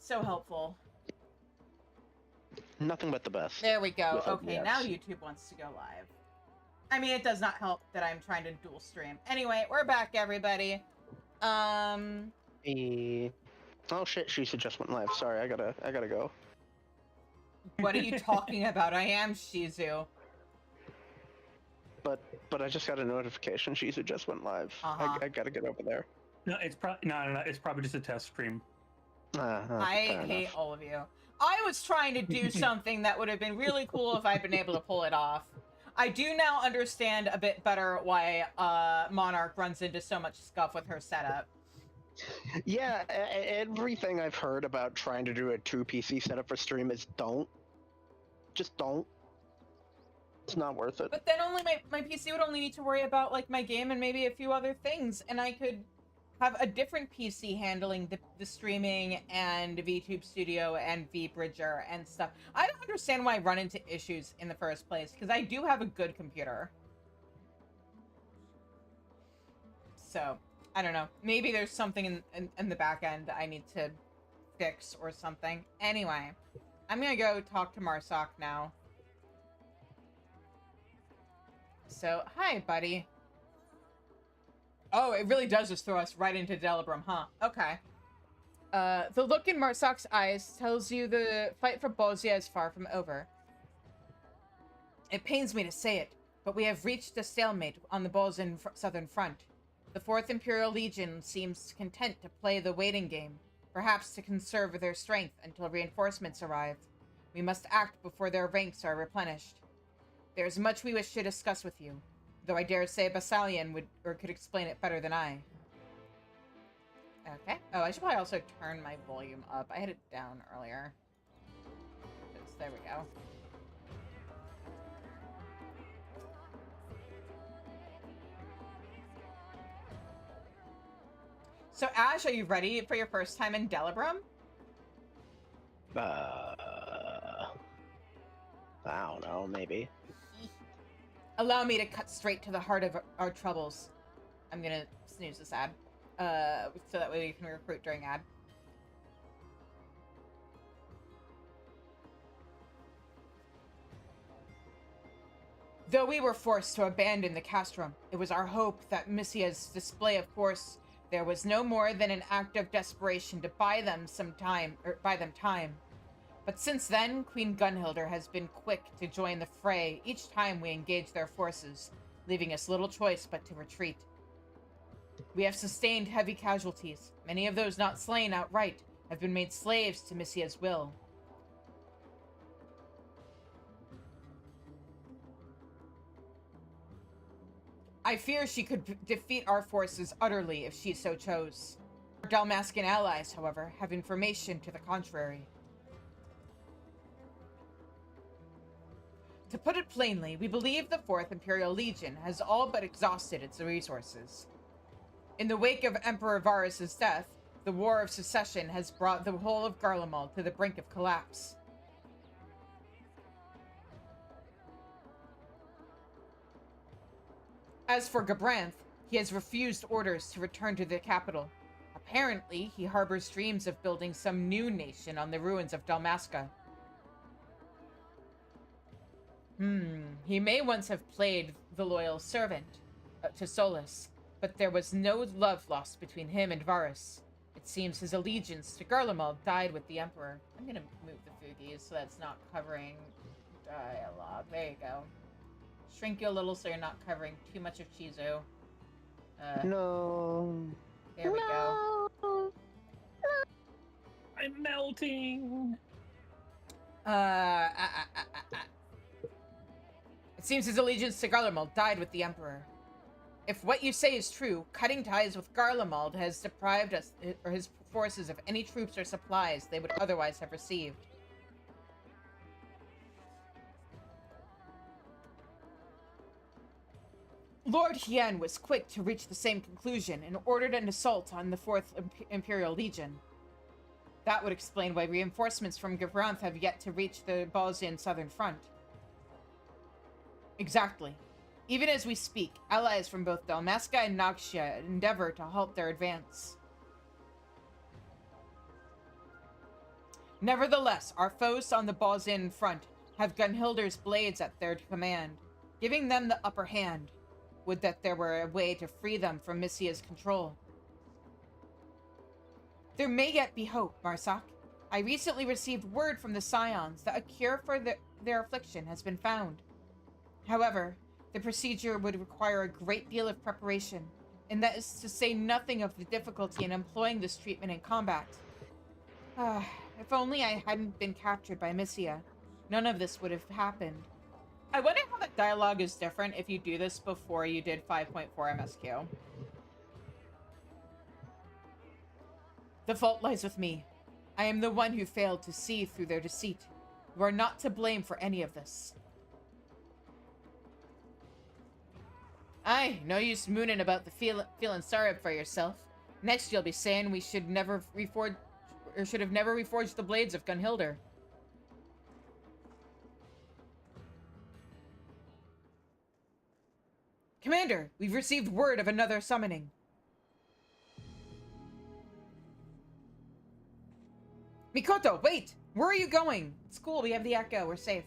So helpful. Nothing but the best. There we go. With Okay, OBS. now YouTube wants to go live. I mean, it does not help that I'm trying to dual stream. Anyway, we're back, everybody. Oh shit, Shizu just went live. Sorry, I gotta go. What are you talking about? I am Shizu. But I just got a notification. Shizu just went live. I gotta get over there. No, it's probably no. It's probably just a test stream. I hate all of you. I was trying to do something that would have been really cool if I'd been able to pull it off. I do now understand a bit better why Monarch runs into so much scuff with her setup. Yeah, everything I've heard about trying to do a 2 PC setup for stream is don't. Just don't. It's not worth it. But then only my PC would only need to worry about like my game and maybe a few other things, and I could have a different PC handling the streaming and VTube Studio and VBridger and stuff. I don't understand why I run into issues in the first place, because I do have a good computer. So, I don't know. Maybe there's something in the back end I need to fix or something. Anyway, I'm gonna go talk to Marsoc now. So, hi, buddy. Oh, it really does just throw us right into Delibrum, huh? Okay. The look in Marsoc's eyes tells you the fight for Bozja is far from over. It pains me to say it, but we have reached a stalemate on the Bozjan southern front. The 4th Imperial Legion seems content to play the waiting game, perhaps to conserve their strength until reinforcements arrive. We must act before their ranks are replenished. There is much we wish to discuss with you, though I dare say Basalian could explain it better than I. Okay. Oh, I should probably also turn my volume up. I had it down earlier. There we go. So, Ash, are you ready for your first time in Delibrum? I don't know, maybe. Allow me to cut straight to the heart of our troubles. I'm gonna snooze this ad. So that way we can recruit during ad. Though we were forced to abandon the castrum, it was our hope that Missia's display of force there was no more than an act of desperation to buy them time. But since then, Queen Gunhilder has been quick to join the fray each time we engage their forces, leaving us little choice but to retreat. We have sustained heavy casualties. Many of those not slain outright have been made slaves to Missia's will. I fear she could defeat our forces utterly if she so chose. Our Dalmascan allies, however, have information to the contrary. To put it plainly, we believe the 4th Imperial Legion has all but exhausted its resources. In the wake of Emperor Varus' death, the War of Secession has brought the whole of Garlemald to the brink of collapse. As for Gabranth, he has refused orders to return to the capital. Apparently, he harbors dreams of building some new nation on the ruins of Dalmasca. He may once have played the loyal servant to Solus, but there was no love lost between him and Varus. It seems his allegiance to Garlemald died with the Emperor. I'm gonna move the Fugies so that's not covering dialogue. There you go. Shrink you a little so you're not covering too much of Chizu. No. There we go. I'm melting. It seems his allegiance to Garlemald died with the Emperor. If what you say is true, cutting ties with Garlemald has deprived us, or his forces, of any troops or supplies they would otherwise have received. Lord Hien was quick to reach the same conclusion and ordered an assault on the 4th Imperial Legion. That would explain why reinforcements from Gabranth have yet to reach the Bozjan southern front. Exactly. Even as we speak, allies from both Dalmasca and Nagxia endeavor to halt their advance. Nevertheless, our foes on the Bozja front have Gunhilder's blades at their command, giving them the upper hand. Would that there were a way to free them from Missia's control. There may yet be hope, Marsak. I recently received word from the Scions that a cure for their affliction has been found. However, the procedure would require a great deal of preparation, and that is to say nothing of the difficulty in employing this treatment in combat. If only I hadn't been captured by Missia, none of this would have happened. I wonder how the dialogue is different if you do this before you did 5.4 MSQ. The fault lies with me. I am the one who failed to see through their deceit. You are not to blame for any of this. Aye, no use mooning about the feeling sorry for yourself. Next you'll be saying we should never reforge, or should have never reforged the blades of Gunhilder. Commander, we've received word of another summoning. Mikoto, wait! Where are you going? It's cool, we have the echo, we're safe.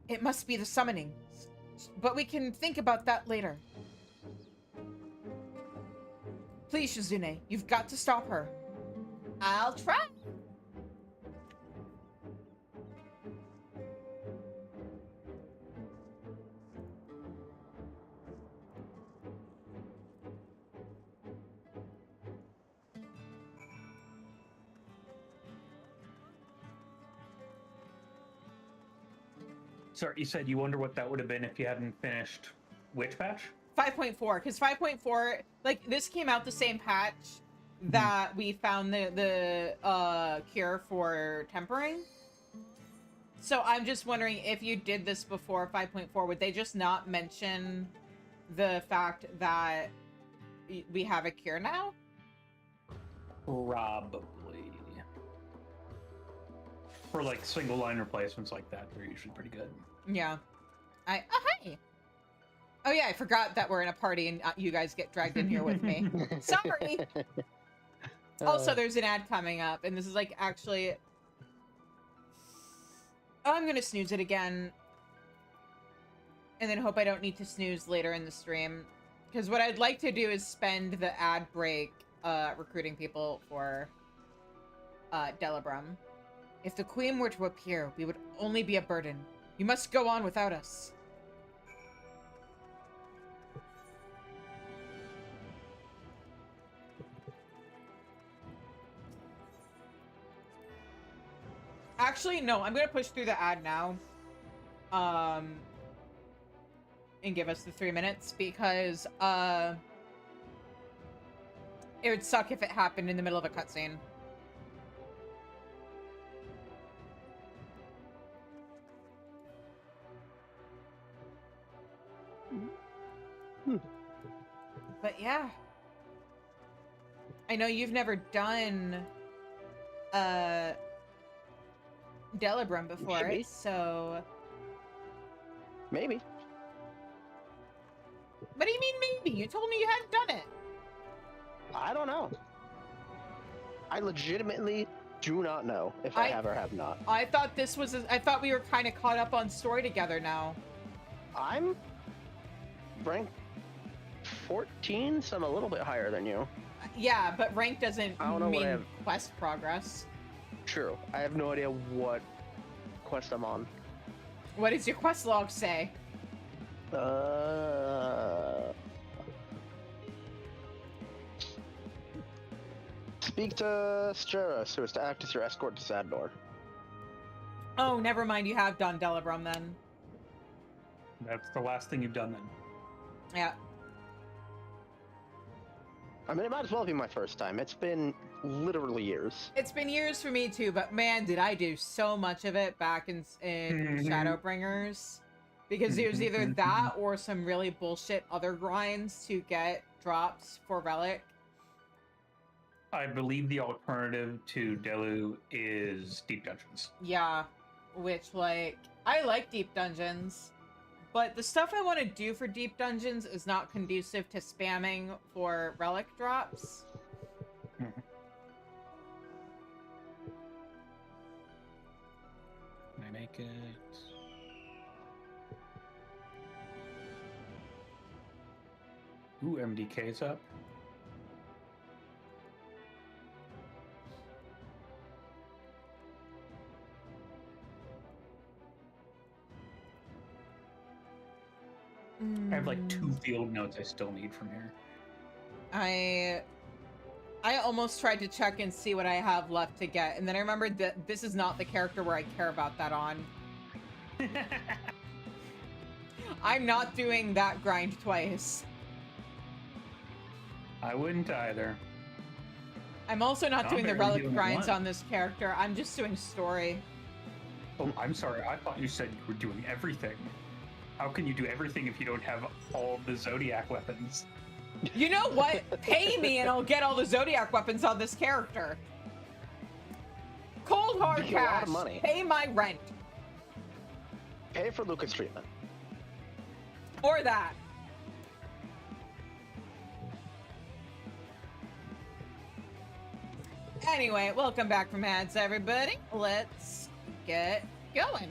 It must be the summoning. But we can think about that later. Please, Shizune, you've got to stop her. I'll try. Sorry, you said you wonder what that would have been if you hadn't finished which patch? 5.4, because 5.4, like, this came out the same patch that we found the cure for tempering. So I'm just wondering if you did this before 5.4, would they just not mention the fact that we have a cure now? Probably. For like single line replacements like that, they're usually pretty good. Yeah. Oh, hey! Oh yeah, I forgot that we're in a party and you guys get dragged in here with me. Sorry! Also, there's an ad coming up, and this is like actually... Oh, I'm gonna snooze it again. And then hope I don't need to snooze later in the stream. Because what I'd like to do is spend the ad break recruiting people for Delabrum. If the Queen were to appear, we would only be a burden. You must go on without us. Actually, no, I'm gonna push through the ad now. And give us the 3 minutes, because, it would suck if it happened in the middle of a cutscene. But yeah. I know you've never done, Delabrum before, Maybe. so... Maybe. What do you mean maybe? You told me you hadn't done it. I don't know. I legitimately do not know if I have or have not. I thought this was... I thought we were kind of caught up on story together now. I'm rank 14, so I'm a little bit higher than you. Yeah, but rank doesn't I don't know what I mean have. quest progress. True. I have no idea what quest I'm on. What does your quest log say? Speak to Steros, who is to act as your escort to Sadnor. Oh, never mind. You have done Delabrum then. That's the last thing you've done then. Yeah. I mean, it might as well be my first time. It's been literally years. It's been years for me too, but man, did I do so much of it back in Shadowbringers. Because it was either that or some really bullshit other grinds to get drops for Relic. I believe the alternative to Delu is Deep Dungeons. Yeah, which, like, I like Deep Dungeons, but the stuff I want to do for Deep Dungeons is not conducive to spamming for Relic drops. I make it? Ooh, MDK's up. I have like 2 field notes I still need from here. I almost tried to check and see what I have left to get, and then I remembered that this is not the character where I care about that on. I'm not doing that grind twice. I wouldn't either. I'm also not doing the barely relic doing grinds one. on this character. I'm just doing story. Oh, I'm sorry. I thought you said you were doing everything. How can you do everything if you don't have all the Zodiac weapons? You know what? Pay me and I'll get all the Zodiac weapons on this character. Cold hard You get a lot cash. of money. Pay my rent. Pay for Lucas treatment. Or that. Anyway, welcome back from ads, everybody. Let's get going.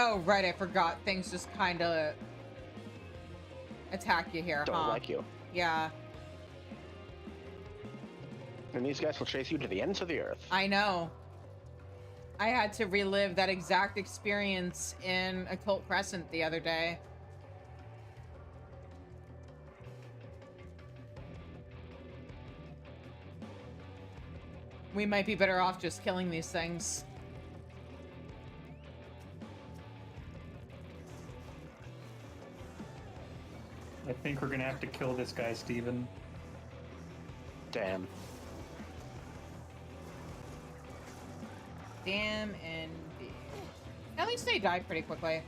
Oh, right, I forgot. Things just kind of attack you here, Don't huh? like you. Yeah, And these guys will chase you to the ends of the earth. I know. I had to relive that exact experience in Occult Crescent the other day. We might be better off just killing these things. I think we're gonna have to kill this guy, Steven. Damn. Damn indeed. At least they die pretty quickly.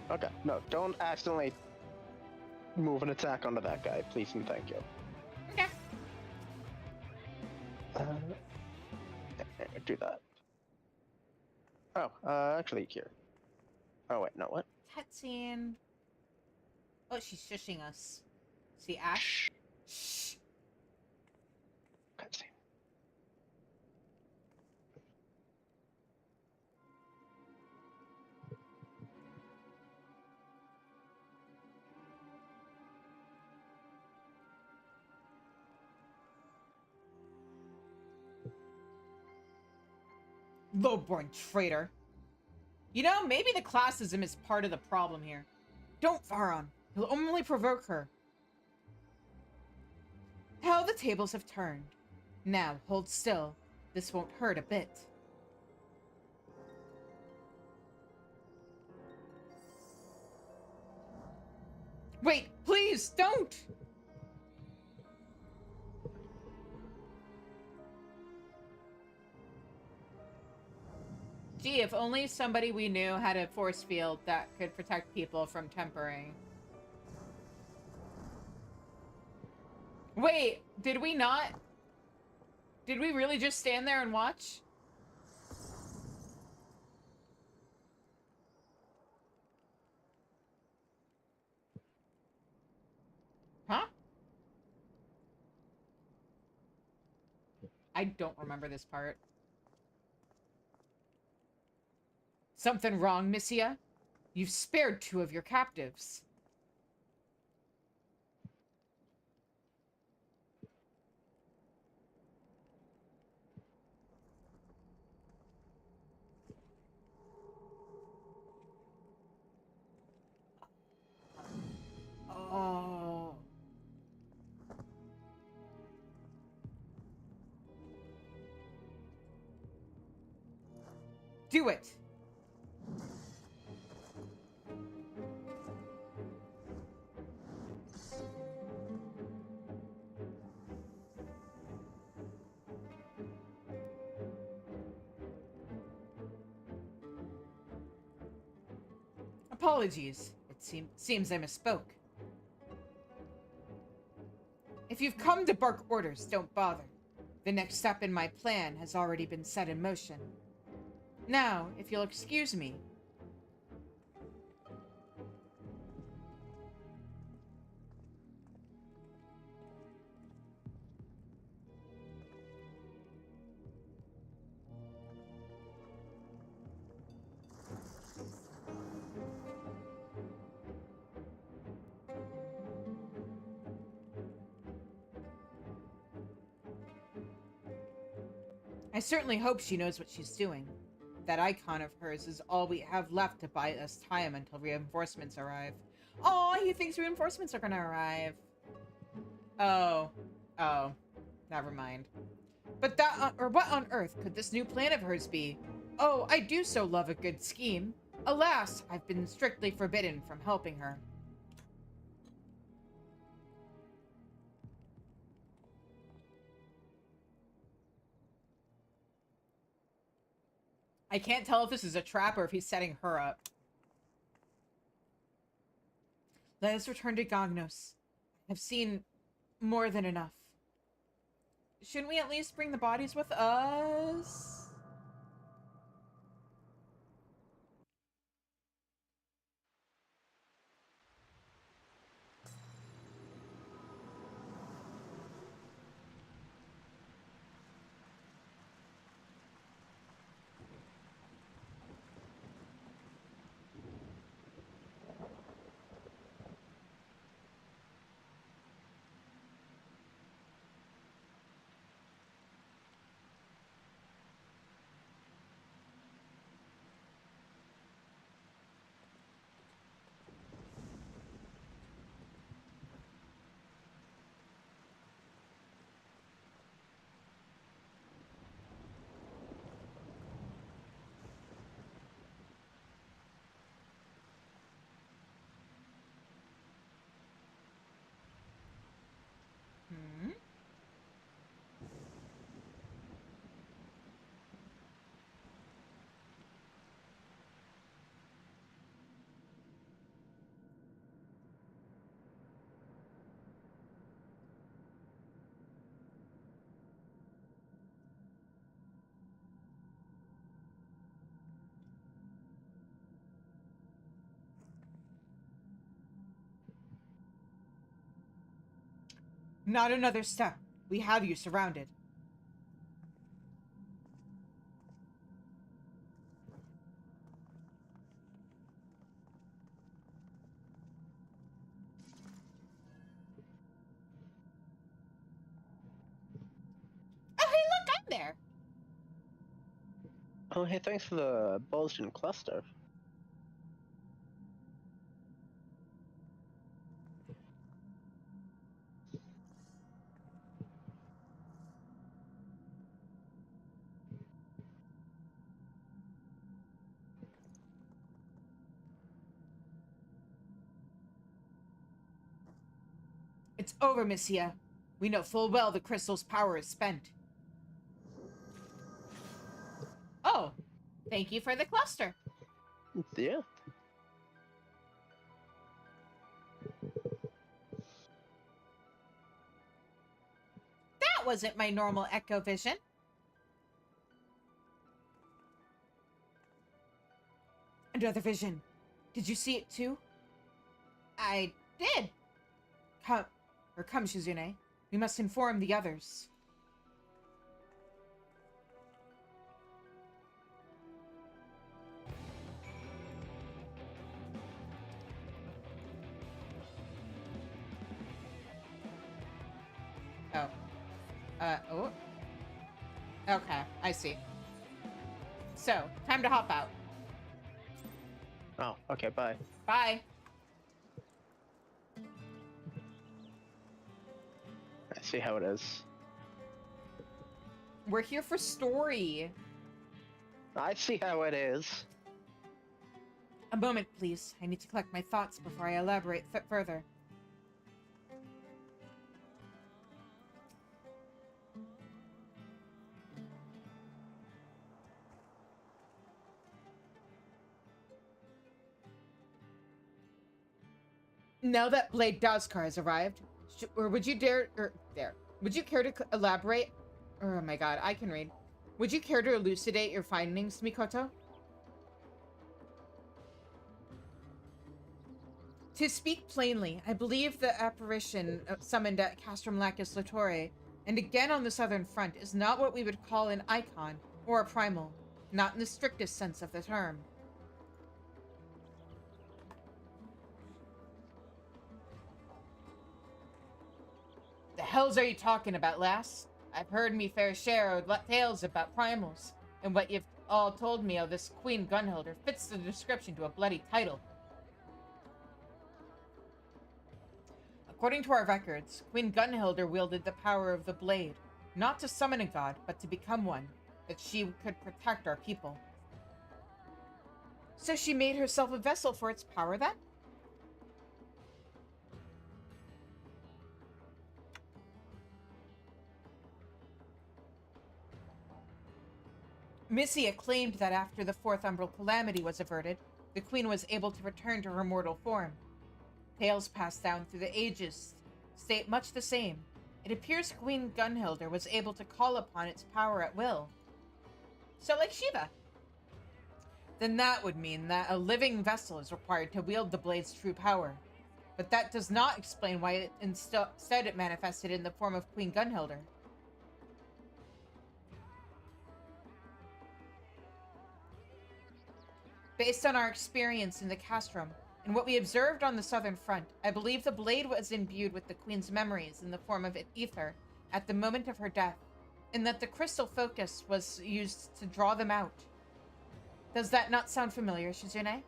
Okay, no, don't accidentally move an attack onto that guy, please and thank you. Okay. Do that. Oh, actually here. Oh wait, no, what? Cutscene. Oh, she's shushing us. See, Ash? Shh. Cutscene. Low-born traitor. You know, maybe the classism is part of the problem here. Don't, Varon. You'll only provoke her. How the tables have turned. Now, hold still. This won't hurt a bit. Wait, please, don't! Gee, if only somebody we knew had a force field that could protect people from tempering. Wait, did we not? Did we really just stand there and watch? Huh? I don't remember this part. Something wrong, Missia? You've spared 2 of your captives. Oh. Do it. Apologies. It seems I misspoke. If you've come to bark orders, don't bother. The next step in my plan has already been set in motion. Now, if you'll excuse me. I certainly hope she knows what she's doing. That icon of hers is all we have left to buy us time until reinforcements arrive. Oh, he thinks reinforcements are gonna arrive. Oh. Oh. Never mind. But that, or what on earth could this new plan of hers be? Oh, I do so love a good scheme. Alas, I've been strictly forbidden from helping her. I can't tell if this is a trap or if he's setting her up. Let us return to Gagnos. I've seen more than enough. Shouldn't we at least bring the bodies with us? Hmm? Not another step. We have you surrounded. Oh, hey, look, I'm there. Oh, hey, thanks for the Bozja cluster. It's over, Missia. We know full well the crystal's power is spent. Oh, thank you for the cluster. Yeah. That wasn't my normal echo vision. Another vision. Did you see it too? I did. Come, Shizune. We must inform the others. Oh. Oh. Okay, I see. So, time to hop out. Oh, okay, bye. Bye. I see how it is. We're here for story. I see how it is. A moment, please. I need to collect my thoughts before I elaborate further. Now that Blade Dazkar has arrived, would you would you care to elaborate? Oh my god, I can read. Would you care to elucidate your findings, Mikoto? To speak plainly, I believe the apparition summoned at Castrum Lacus Latore, and again on the southern front, is not what we would call an icon or a primal, not in the strictest sense of the term. The hells are you talking about, lass? I've heard me fair share of tales about primals, and what you've all told me of this Queen Gunhilder fits the description to a bloody title. According to our records, Queen Gunhilder wielded the power of the blade, not to summon a god, but to become one, that she could protect our people. So she made herself a vessel for its power, then? Missia claimed that after the Fourth Umbral Calamity was averted, the Queen was able to return to her mortal form. Tales passed down through the ages state much the same. It appears Queen Gunhilder was able to call upon its power at will. So like Shiva. Then that would mean that a living vessel is required to wield the blade's true power. But that does not explain why instead it manifested in the form of Queen Gunhilder. Based on our experience in the Castrum, and what we observed on the southern front, I believe the blade was imbued with the Queen's memories in the form of ether at the moment of her death, and that the crystal focus was used to draw them out. Does that not sound familiar, Shizune?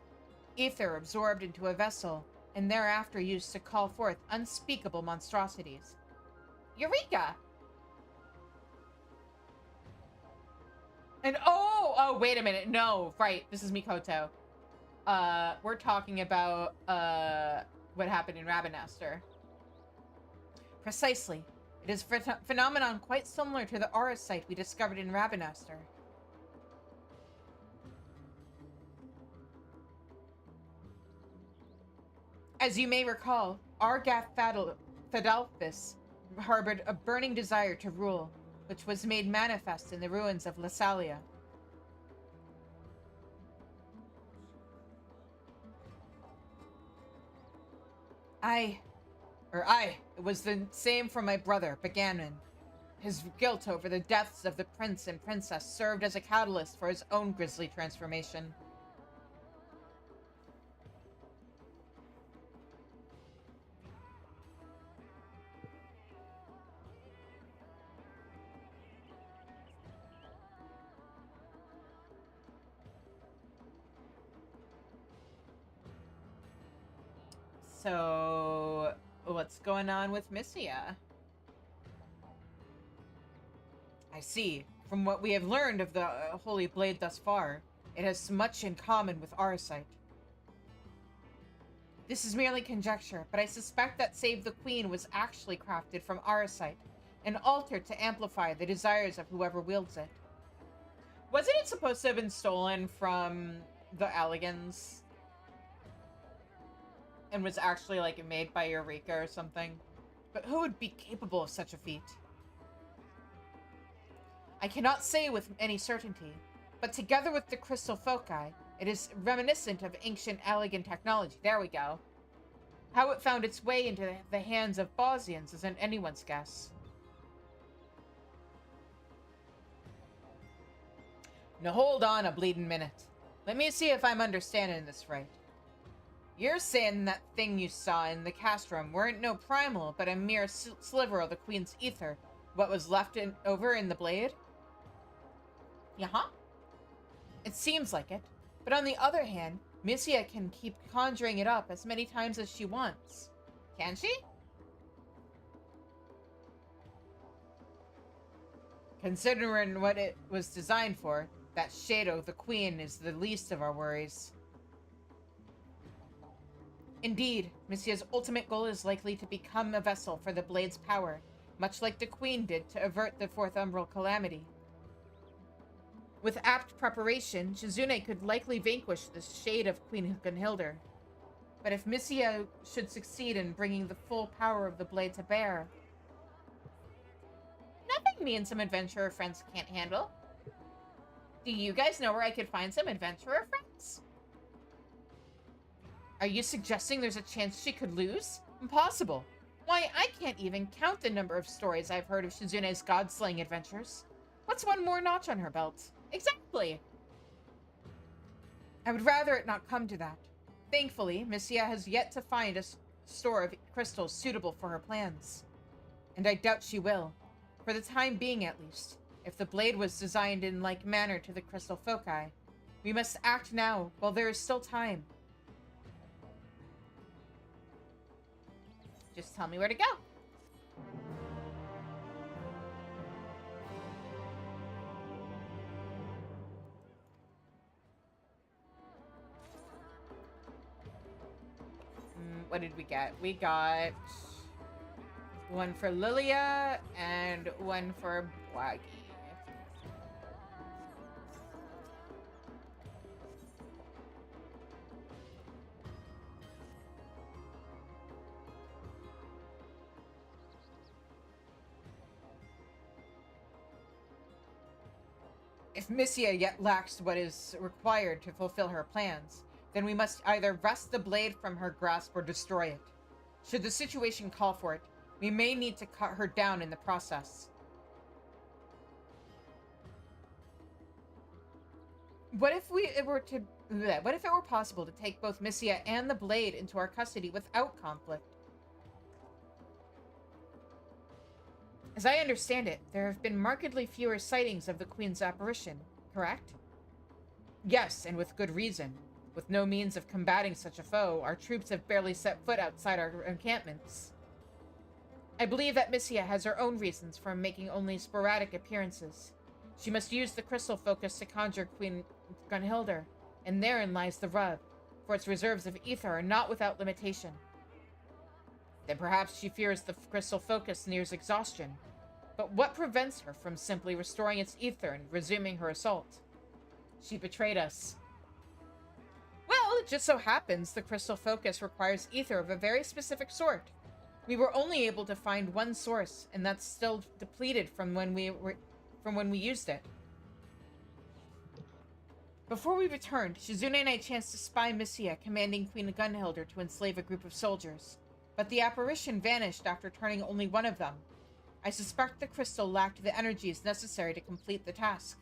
Ether absorbed into a vessel, and thereafter used to call forth unspeakable monstrosities. Eureka! And oh, wait a minute. No, right. This is Mikoto. We're talking about, what happened in Rabanastre. Precisely. It is a phenomenon quite similar to the aura site we discovered in Rabanastre. As you may recall, Argath Thadalphus harbored a burning desire to rule, which was made manifest in the ruins of Lassalia. It was the same for my brother, Beganon. His guilt over the deaths of the prince and princess served as a catalyst for his own grisly transformation. So, what's going on with Missia? I see. From what we have learned of the Holy Blade thus far, it has much in common with Arcite. This is merely conjecture, but I suspect that Save the Queen was actually crafted from Arcite and altered to amplify the desires of whoever wields it. Wasn't it supposed to have been stolen from the Alligans? And was actually, like, made by Eureka or something? But who would be capable of such a feat? I cannot say with any certainty, but together with the crystal foci, it is reminiscent of ancient Alligan technology. There we go. How it found its way into the hands of Bozjians isn't anyone's guess. Now hold on a bleeding minute. Let me see if I'm understanding this right. You're saying that thing you saw in the castrum weren't no primal, but a mere sliver of the Queen's ether, what was left over in the blade? Yeah-huh. It seems like it. But on the other hand, Missia can keep conjuring it up as many times as she wants. Can she? Considering what it was designed for, that Shadow, the Queen, is the least of our worries. Indeed, Missia's ultimate goal is likely to become a vessel for the Blade's power, much like the Queen did to avert the Fourth Umbral Calamity. With apt preparation, Shizune could likely vanquish the shade of Queen Gunhilder. But if Missia should succeed in bringing the full power of the blade to bear, nothing me and some adventurer friends can't handle. Do you guys know where I could find some adventurer friends? Are you suggesting there's a chance she could lose? Impossible. Why, I can't even count the number of stories I've heard of Shizune's god-slaying adventures. What's one more notch on her belt? Exactly. I would rather it not come to that. Thankfully, Missia has yet to find a store of crystals suitable for her plans. And I doubt she will. For the time being, at least. If the blade was designed in like manner to the crystal foci, we must act now, while there is still time. Just tell me where to go. What did we get? We got one for Lilia and one for Bwagi. If Missia yet lacks what is required to fulfill her plans, then we must either wrest the blade from her grasp or destroy it. Should the situation call for it, we may need to cut her down in the process. What if it were possible to take both Missia and the blade into our custody without conflict? As I understand it, there have been markedly fewer sightings of the Queen's apparition, correct? Yes, and with good reason. With no means of combating such a foe, our troops have barely set foot outside our encampments. I believe that Missia has her own reasons for making only sporadic appearances. She must use the crystal focus to conjure Queen Gunhildr, and therein lies the rub, for its reserves of ether are not without limitation. Then perhaps she fears the crystal focus nears exhaustion. But what prevents her from simply restoring its ether and resuming her assault? She betrayed us. Well, it just so happens the crystal focus requires ether of a very specific sort. We were only able to find one source, and that's still depleted from when we used it. Before we returned, Shizune and I chanced to spy Missia commanding Queen Gunhildr to enslave a group of soldiers, but the apparition vanished after turning only one of them. I suspect the crystal lacked the energies necessary to complete the task.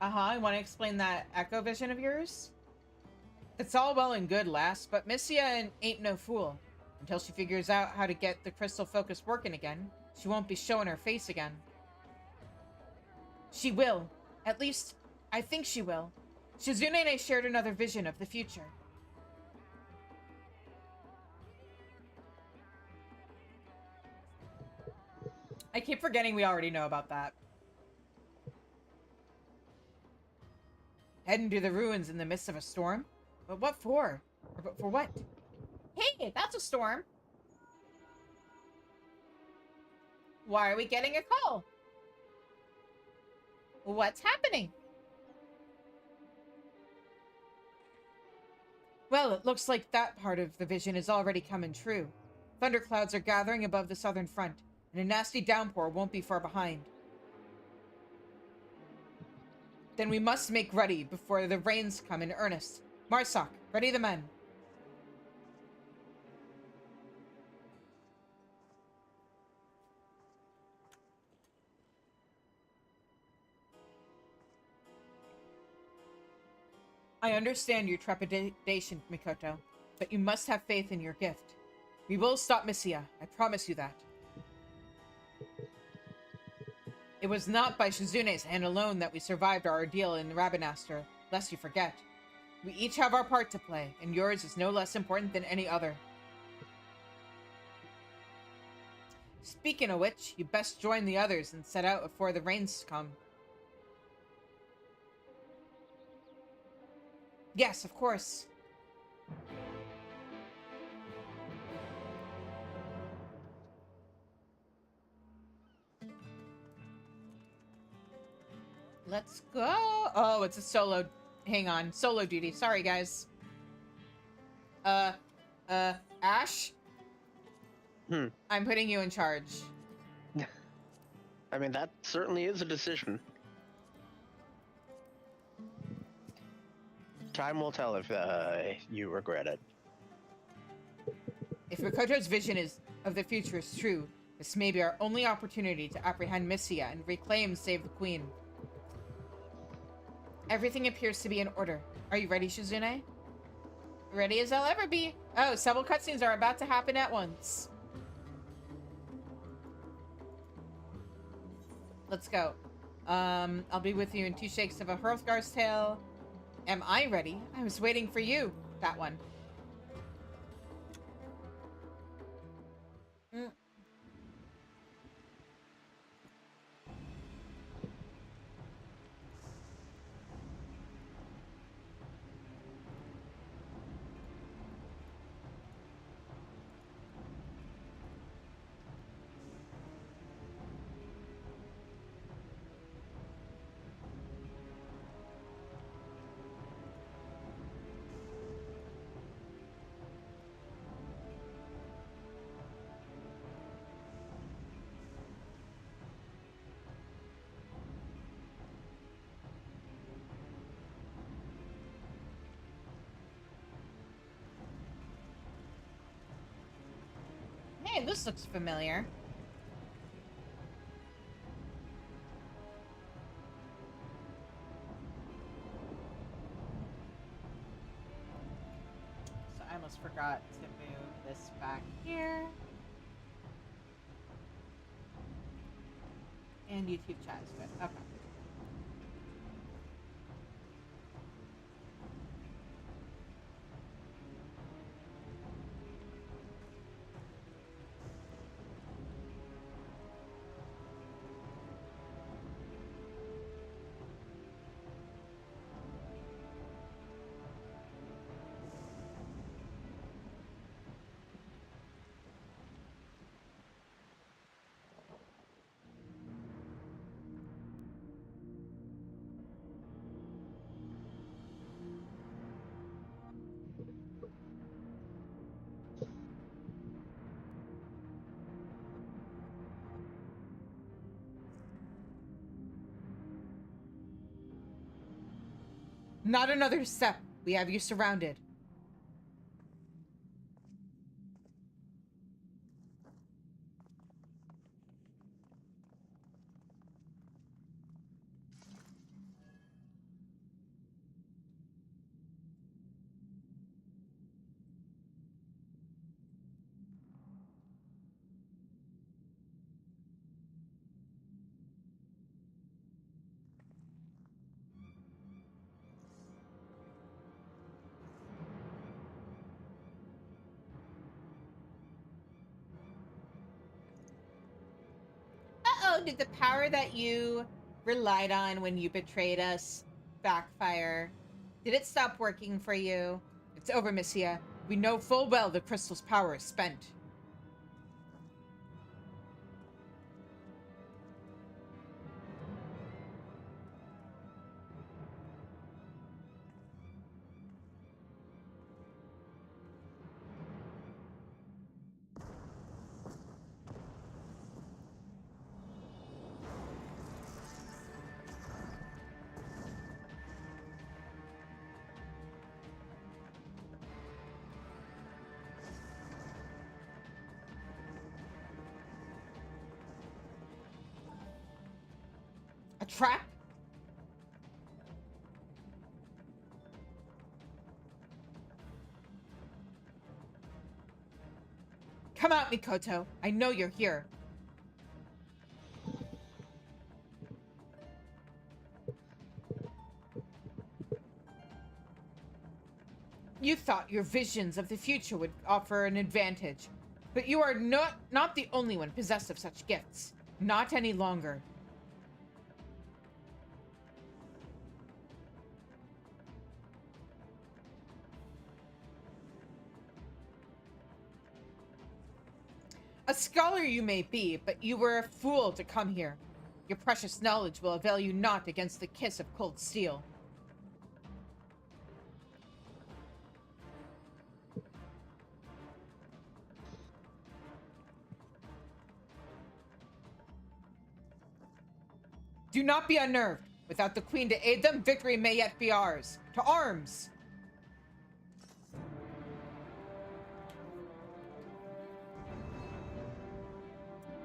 You want to explain that echo vision of yours? It's all well and good, lass, but Missia ain't no fool. Until she figures out how to get the crystal focus working again, she won't be showing her face again. She will. At least, I think she will. Shizune and I shared another vision of the future. I keep forgetting we already know about that. Heading to the ruins in the midst of a storm? But what for? Or for what? Hey, that's a storm! Why are we getting a call? What's happening? Well, it looks like that part of the vision is already coming true. Thunderclouds are gathering above the southern front, and a nasty downpour won't be far behind. Then we must make ready before the rains come in earnest. Marsoc, ready the men. I understand your trepidation, Mikoto, but you must have faith in your gift. We will stop Missia, I promise you that. It was not by Shizune's hand alone that we survived our ordeal in Rabanastre, lest you forget. We each have our part to play, and yours is no less important than any other. Speaking of which, you best join the others and set out before the rains come. Yes, of course. Let's go. Oh, it's a solo. Hang on. Solo duty. Sorry, guys. Ash? I'm putting you in charge. I mean, that certainly is a decision. Time will tell if you regret it. If Mikoto's vision of the future is true, this may be our only opportunity to apprehend Missia and reclaim Save the Queen. Everything appears to be in order. Are you ready, Shizune? Ready as I'll ever be. Oh, several cutscenes are about to happen at once. Let's go. I'll be with you in 2 shakes of a Hrothgar's tale. Am I ready? I was waiting for you. That one. Hey, this looks familiar. So I almost forgot to move this back here. And YouTube chat is good. Okay. Not another step. We have you surrounded. Uh-oh, did the power that you relied on when you betrayed us backfire? Did it stop working for you? It's over, Missia. We know full well the crystal's power is spent. A trap? Come out, Mikoto. I know you're here. You thought your visions of the future would offer an advantage, but you are not the only one possessed of such gifts. Not any longer. A scholar you may be, but you were a fool to come here. Your precious knowledge will avail you not against the kiss of cold steel. Do not be unnerved. Without the queen to aid them, victory may yet be ours. To arms!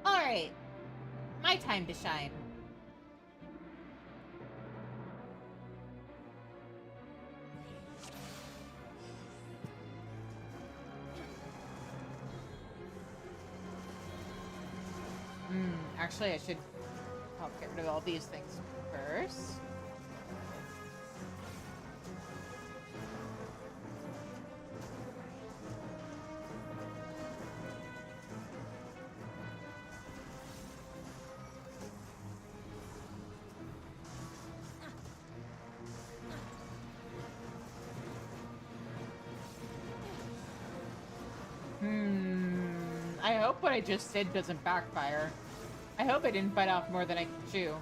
Alright. My time to shine. Actually, I should... I'll get rid of all these things first. I hope what I just did doesn't backfire. I hope I didn't bite off more than I can chew.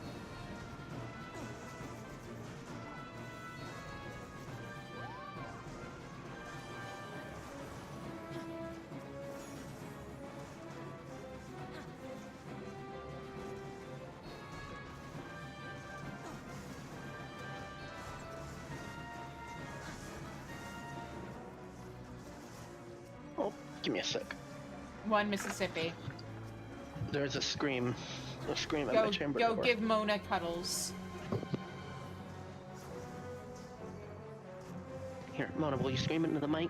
Oh, give me a sec. One Mississippi. There's a scream at Go, the chamber go door. give Mona cuddles. Here, Mona, will you scream into the mic?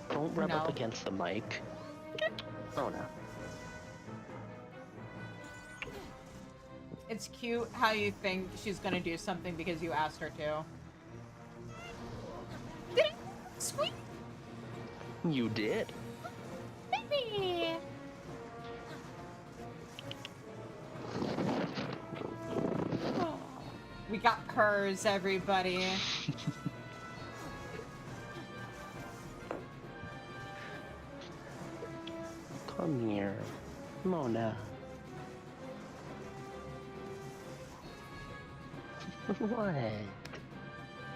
Don't rub up No. against the mic. Mona. It's cute how you think she's gonna do something because you asked her to. Did I squeak? You did. Baby! Oh, we got purrs, everybody. Come here, Mona. What?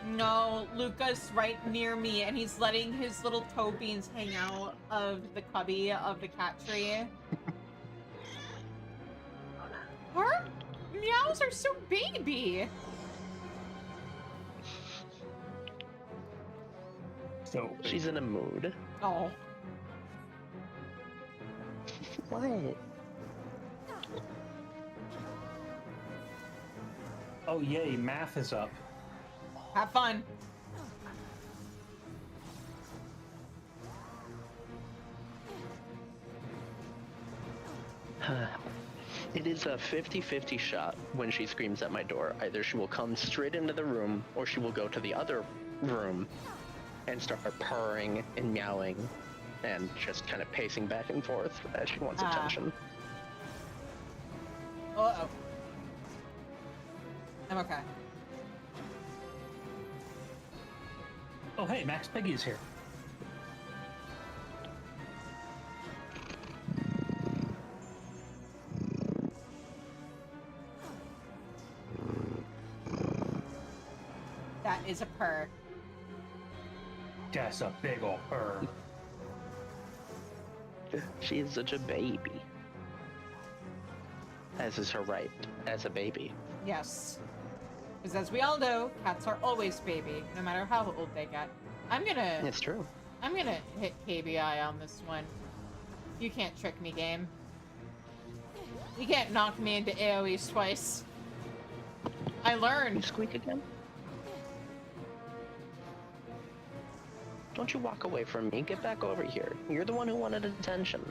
No, Luca's right near me, and he's letting his little toe beans hang out of the cubby of the cat tree. Her meows are so baby. So She's in a mood. Oh, What? oh yay, math is up. have fun. It is a 50-50 shot when she screams at my door. Either she will come straight into the room, or she will go to the other room and start purring and meowing and just kind of pacing back and forth as she wants attention. Uh-oh. I'm okay. Oh hey, Max Piggy is here. That is a purr. That's a big ol' purr. She is such a baby. As is her right, as a baby. Yes. Because as we all know, cats are always baby, no matter how old they get. I'm gonna It's true. hit KBI on this one. You can't trick me, game. You can't knock me into AoEs twice. I You learned. squeak again? Don't you walk away from me. Get back over here. You're the one who wanted attention.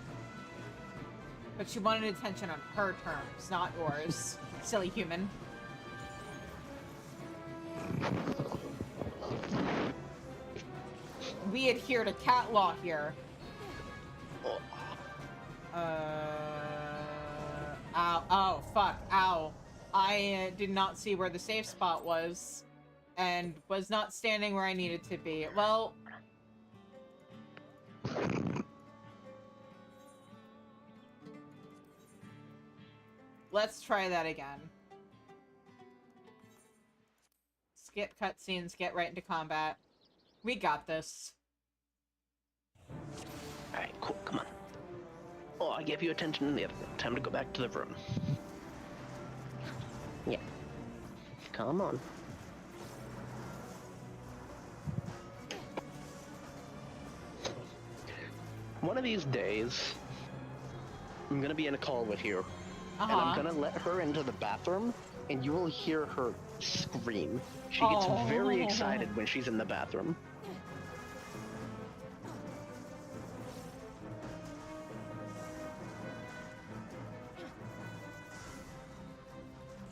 But she wanted attention on her terms, not yours. Silly human. We adhere to cat law here. Oh. Ow. Oh, fuck. Ow. I did not see where the safe spot was. And was not standing where I needed to be. Well... Let's try that again. Skip cutscenes, get right into combat. We got this. Alright, cool. Come on. Oh, I gave you attention in the other room. Time to go back to the room. Yeah. Come on. One of these days, I'm gonna be in a call with you, and I'm gonna let her into the bathroom, and you will hear her scream. She gets very excited when she's in the bathroom.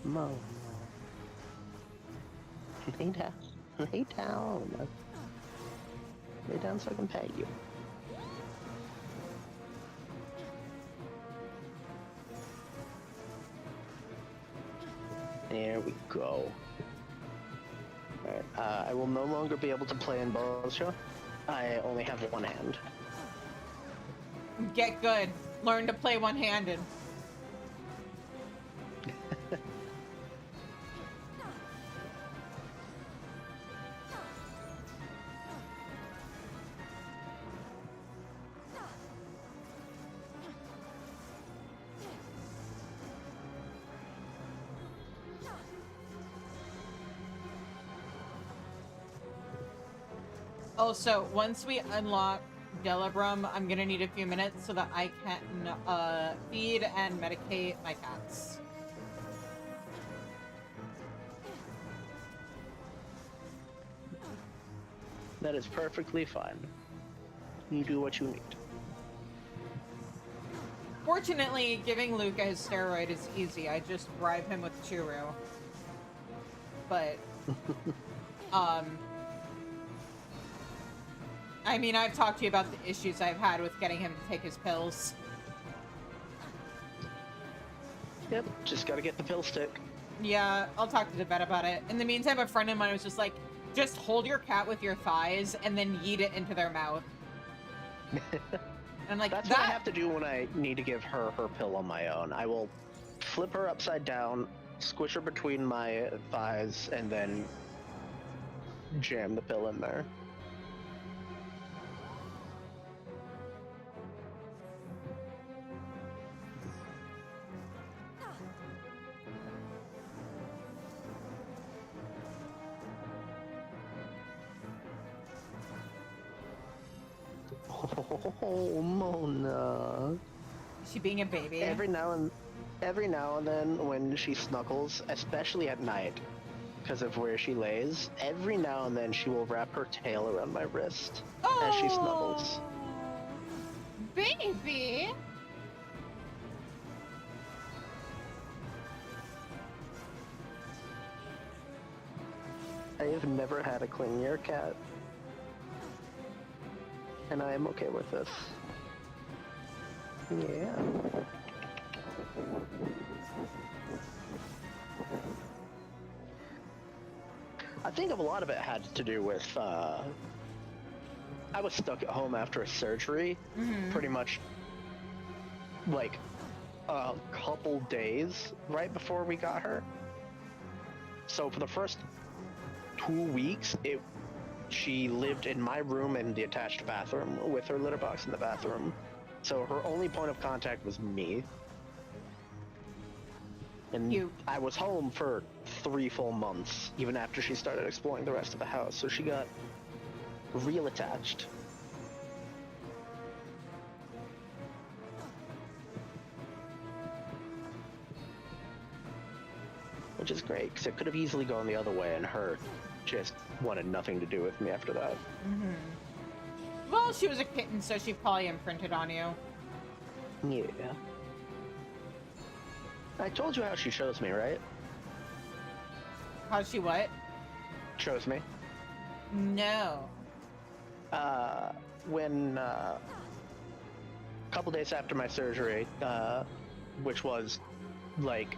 Mo. Lay down. Lay down. Lay down so I can pet you. There we go. Alright, I will no longer be able to play in Bozja. I only have one hand. Get good. Learn to play one-handed. Also, once we unlock Delibrum, I'm gonna need a few minutes so that I can feed and medicate my cats. That is perfectly fine. You do what you need. Fortunately, giving Luca his steroid is easy. I just bribe him with churro. But, I mean, I've talked to you about the issues I've had with getting him to take his pills. Yep, just gotta get the pill stick. Yeah, I'll talk to the vet about it. In the meantime, a friend of mine was just like, just hold your cat with your thighs and then yeet it into their mouth. And I'm like, That's what I have to do when I need to give her her pill on my own. I will flip her upside down, squish her between my thighs, and then jam the pill in there. Oh, Mona. Is she being a baby? Every now and then when she snuggles, especially at night, because of where she lays, every now and then she will wrap her tail around my wrist as she snuggles. Baby! I have never had a clingier cat. And I am okay with this. Yeah. I think a lot of it had to do with, I was stuck at home after a surgery, pretty much, like, a couple days right before we got her. So for the first 2 weeks, she lived in my room in the attached bathroom with her litter box in the bathroom. So her only point of contact was me. And I was home for 3 full months, even after she started exploring the rest of the house. So she got real attached. Which is great, because it could have easily gone the other way, and her just wanted nothing to do with me after that. Well, she was a kitten, so she probably imprinted on you. Yeah. I told you how she chose me, right? How's she what? Chose me. No. When, a couple days after my surgery, which was, like,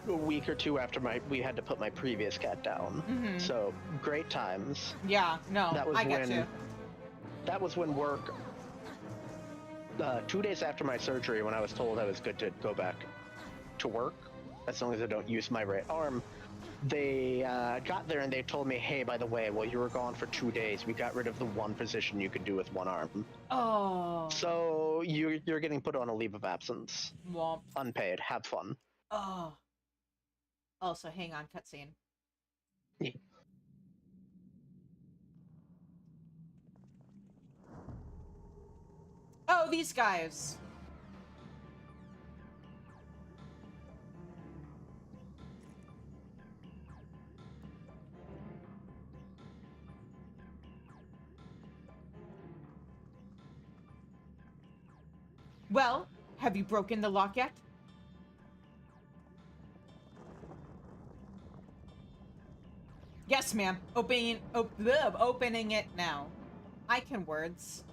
a week or 2 after we had to put my previous cat down. So, great times. Yeah, no, I get you. That was when work, 2 days after my surgery, when I was told I was good to go back to work, as long as I don't use my right arm. They got there and they told me, hey, by the way, while you were gone for 2 days, we got rid of the one position you could do with one arm. Oh. So you're getting put on a leave of absence. Womp. Unpaid. Have fun. Oh. Also, hang on, cutscene. Yeah. Oh, these guys. Well, have you broken the lock yet? Yes, ma'am. Opening it now. I can words.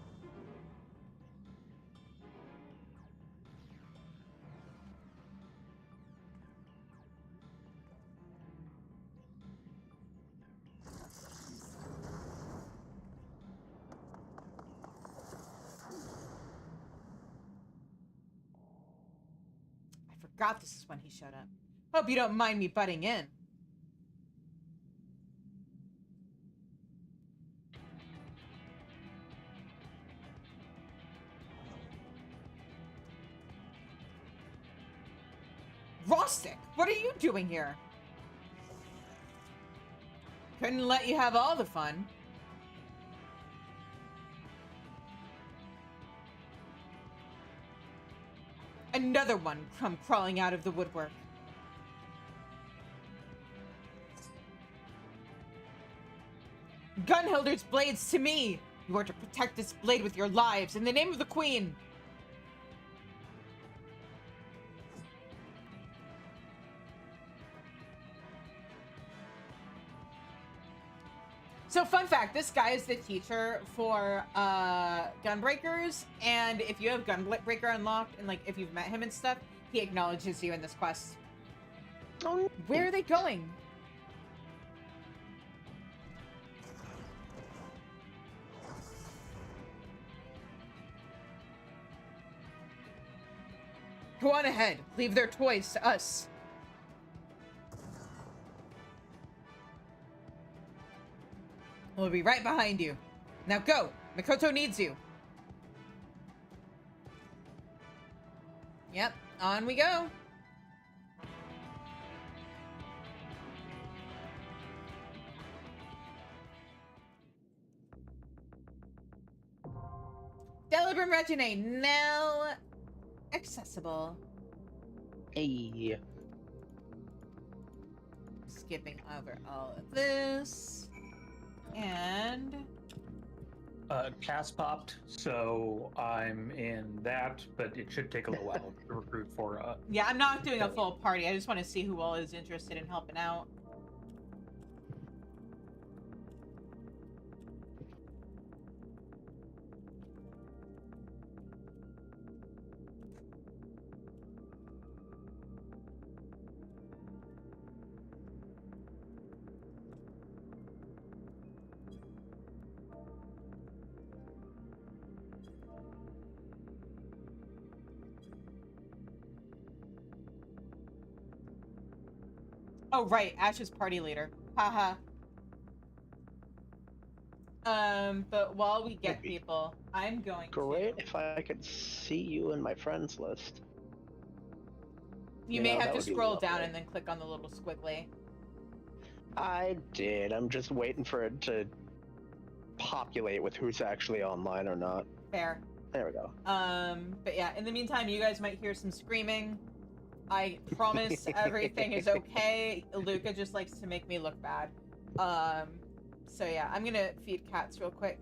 I forgot this is when he showed up. Hope you don't mind me butting in. Rostic, what are you doing here? Couldn't let you have all the fun. Another one come crawling out of the woodwork. Gunhilder's blades to me! You are to protect this blade with your lives in the name of the Queen! So, fun fact, this guy is the teacher for Gunbreakers, and if you have Gunbreaker unlocked, and, like, if you've met him and stuff, he acknowledges you in this quest. Oh, Where are they going? Go on ahead. Leave their toys to us. We'll be right behind you. Now go. Mikoto needs you. Yep, on we go. Delibram Regine, now accessible. hey. Skipping over all of this. And Cast popped, so I'm in that, but it should take a little while to recruit for. yeah, I'm not doing a full party. I just want to see who all is interested in helping out. Oh, right. Ash's party leader. Haha. But while we get people, I'm going Great to... if I could see you in my friends list. You may have that to would be scroll down lovely. and then click on the little squiggly. I did. I'm just waiting for it to populate with who's actually online or not. Fair. There we go. But yeah, in the meantime, you guys might hear some screaming. I promise everything is okay. Luca just likes to make me look bad. So yeah, I'm gonna feed cats real quick.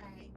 Alright.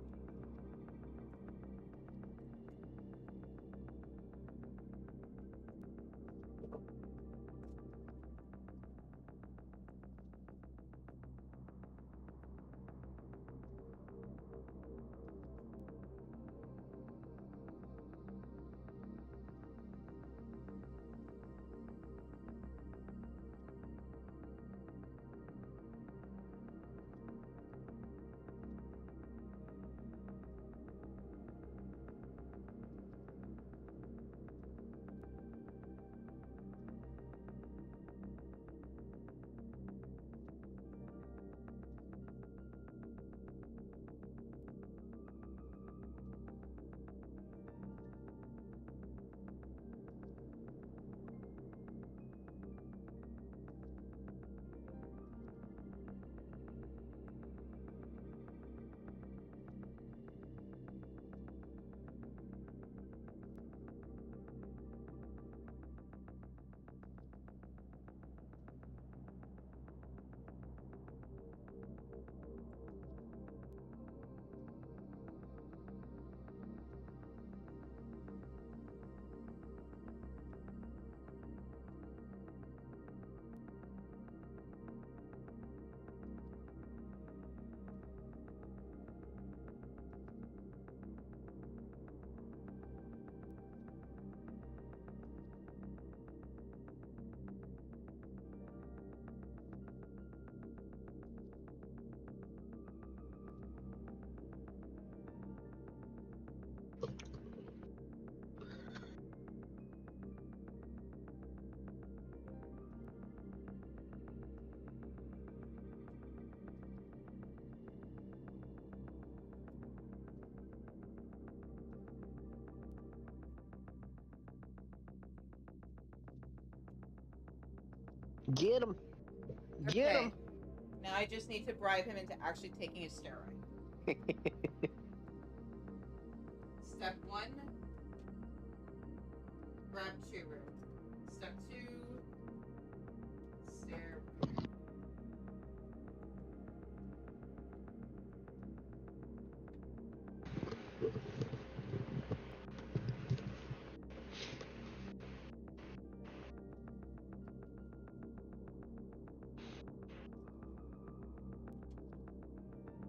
Get him! Get Okay. him! Now I just need to bribe him into actually taking a steroid. Step 1, grab churu. Step 2, steroid.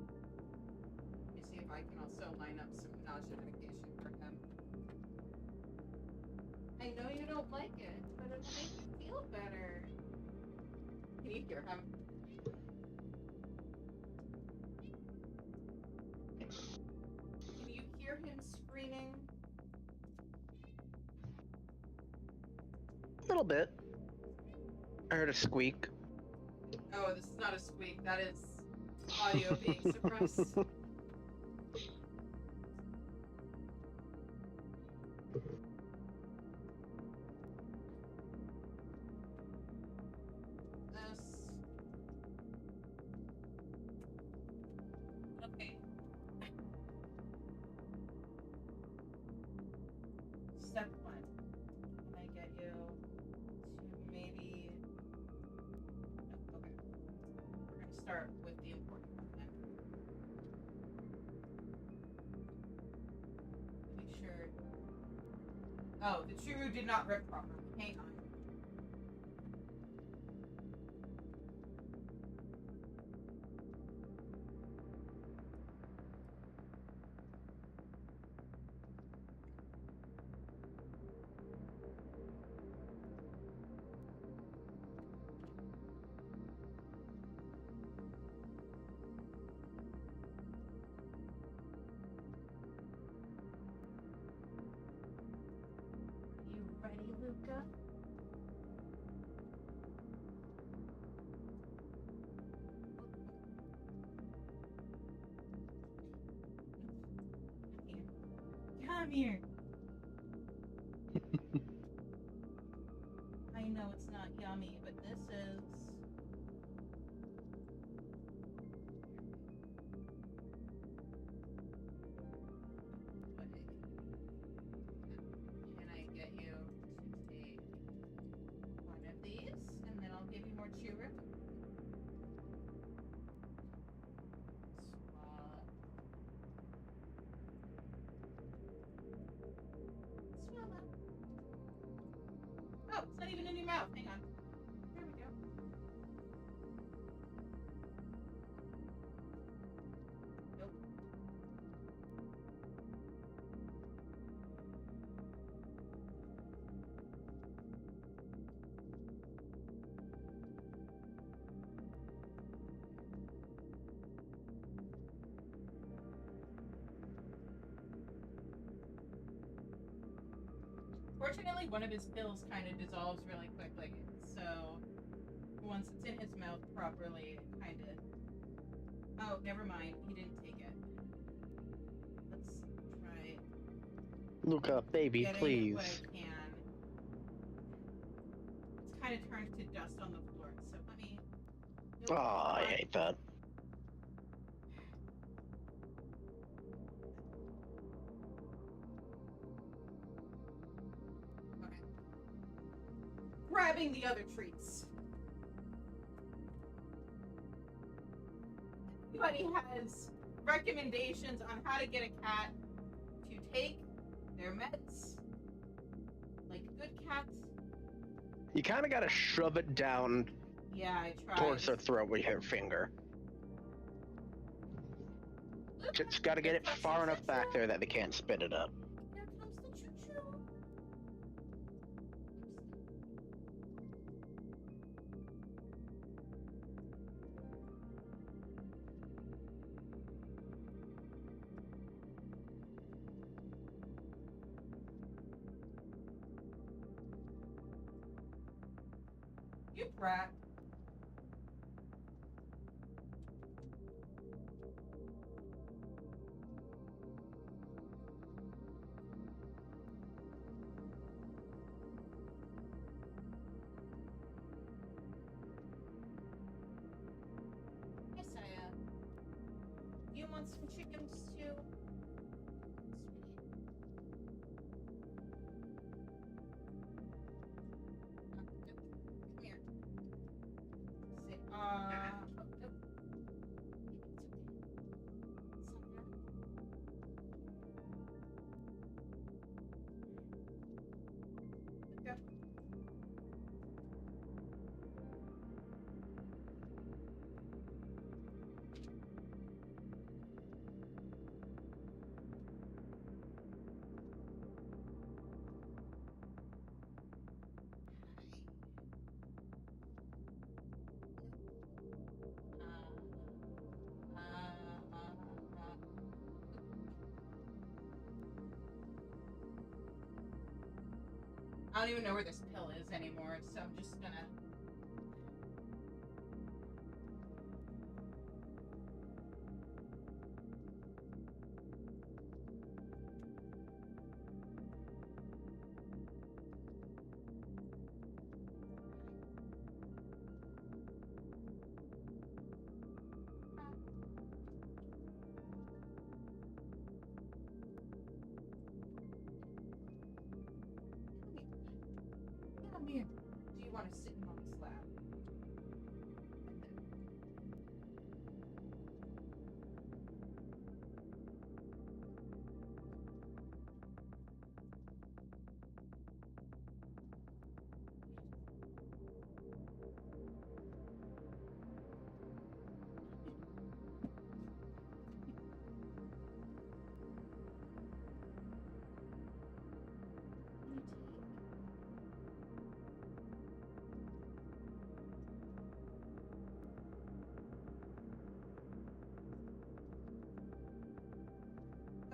Let me see if I can also line up some nausea medication for him. I know you don't like it, but it'll make you feel better. Can you hear him? Can you hear him screaming? A little bit. I heard a squeak. Oh, this is not a squeak. That is audio being suppressed. Okay. Step 1. Can I get you to maybe... No, okay. We're going to start with the important one then. Make sure... Oh, the churu did not rip properly. Hang on. You ready, Luca? Come here. I know it's not yummy, but this is. Can I get you to take one of these, and then I'll give you more churu? Swallow. Swallow. Oh, it's not even in your mouth. Hang on. There we go. Nope. Fortunately, one of his pills kind of dissolves really quickly, so once it's in his mouth properly, it kind of... Oh, never mind. He didn't take it. Let's try Luca, baby, getting please. what I can. It's kind of turned to dust on the floor, so let me... Nope, Oh, I come on. hate that. Okay. Grabbing the other treats. Anybody has recommendations on how to get a cat to take their meds? Like good cats? You kind of gotta shove it down Yeah, I tried. towards their throat with your finger. Just gotta get it far enough back there that they can't spit it up. Here comes the choo-choo. You brat. want some chicken stew? Come here. Sit. Oh, nope. Go. I don't even know where this pill is anymore, so I'm just gonna... Come here. Do you want to sit on this lap?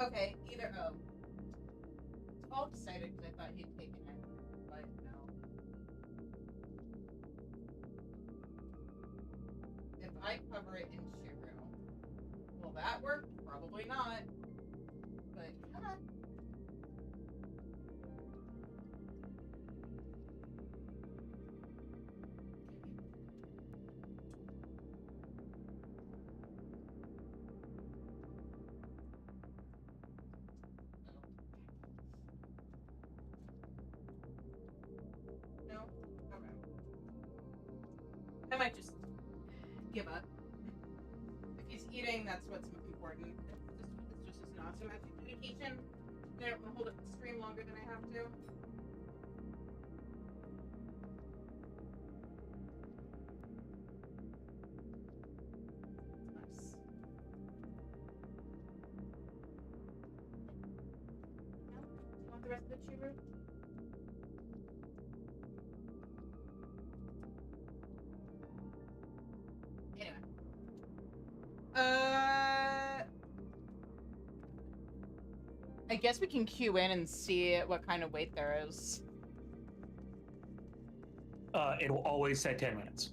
Okay, either all excited because I thought he'd taken it, but no. If I cover it in Shiru, will that work? Probably not. But come on. No? Okay. I might just give up. If he's eating, that's what's important. It's just an awesome medication. Then it will hold up the stream longer than I have to. Nice. No? Do you want the rest of the chew? Anyway. I guess we can queue in and see what kind of wait there is. It'll always say 10 minutes.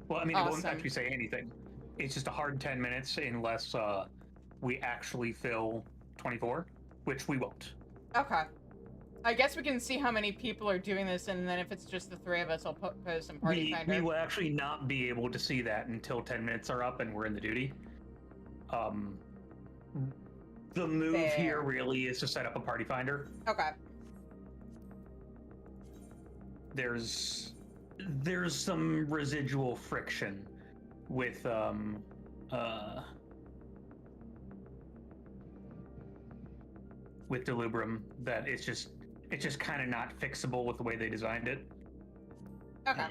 Well, I mean, it won't Awesome. actually say anything. It's just a hard 10 minutes unless we actually fill 24, which we won't. Okay. I guess we can see how many people are doing this, and then if it's just the three of us, I'll post some party We finder. will actually not be able to see that until 10 minutes are up and we're in the duty. The move Fair. here really is to set up a party finder. Okay. There's some residual friction with Delubrum that it's just kind of not fixable with the way they designed it. Okay.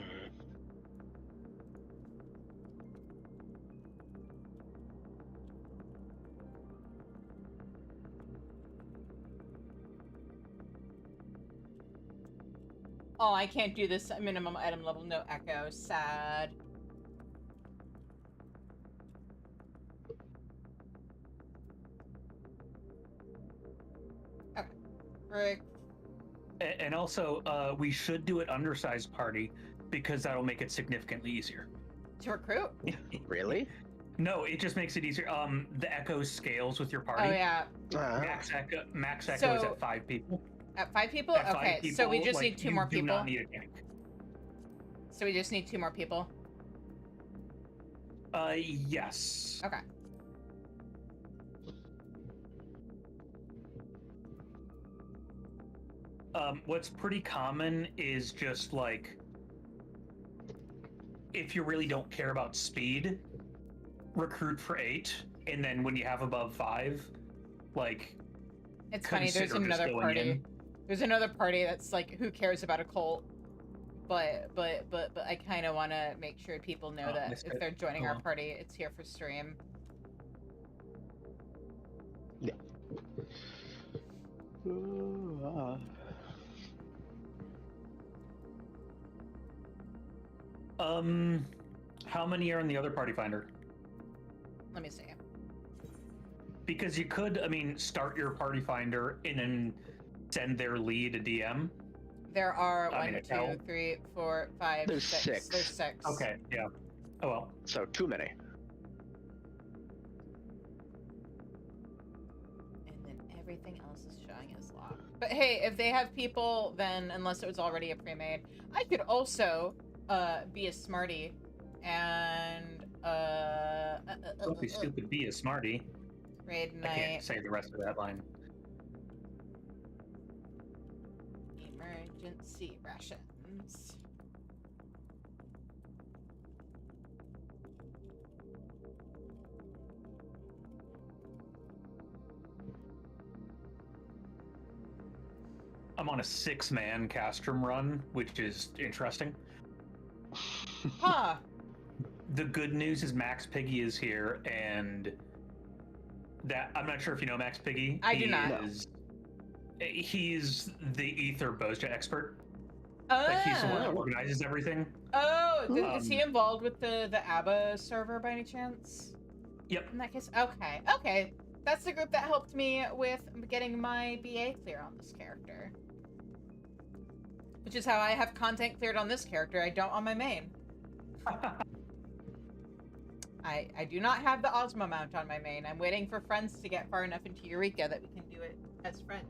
Oh, I can't do this minimum item level, no echo. Sad. Okay. Frick. And also, we should do it undersized party because that'll make it significantly easier. To recruit? Really? No, it just makes it easier. The echo scales with your party. Oh, yeah. Max echo is So- at 5 people. At 5 people? At 5 Okay, people, so we just like, need 2 you more do people. not need a tank. So we just need 2 more people. Yes. Okay. What's pretty common is just like, if you really don't care about speed, recruit for 8, and then when you have above 5, like, It's funny, there's consider just another going party. in. There's another party that's like, who cares about a cult? But I kind of want to make sure people know Oh, that missed if it. they're joining Oh, our well. party, it's here for stream. Yeah. How many are in the other party finder? Let me see. Because you could, I mean, start your party finder and then send their lead a DM. There are I mean, 1, a towel. 2, 3, 4, 5, There's 6. six. There's 6. Okay, yeah. Oh well. So too many. And then everything else is showing as locked. But hey, if they have people, then unless it was already a pre-made, I could also be a smarty and Don't be stupid, be a smarty. raid I night can't say the rest of that line. emergency rations. I'm on a 6-man Castrum run, which is interesting. Huh. The good news is Max Piggy is here, and that I'm not sure if you know Max Piggy. I do not. He's the Ether Bozja expert. Oh. Like he's the one that organizes everything. Oh, is he involved with the ABBA server by any chance? Yep. In that case, okay, okay. That's the group that helped me with getting my BA clear on this character. Which is how I have content cleared on this character. I don't on my main. I do not have the Ozma mount on my main. I'm waiting for friends to get far enough into Eureka that we can do it as friends.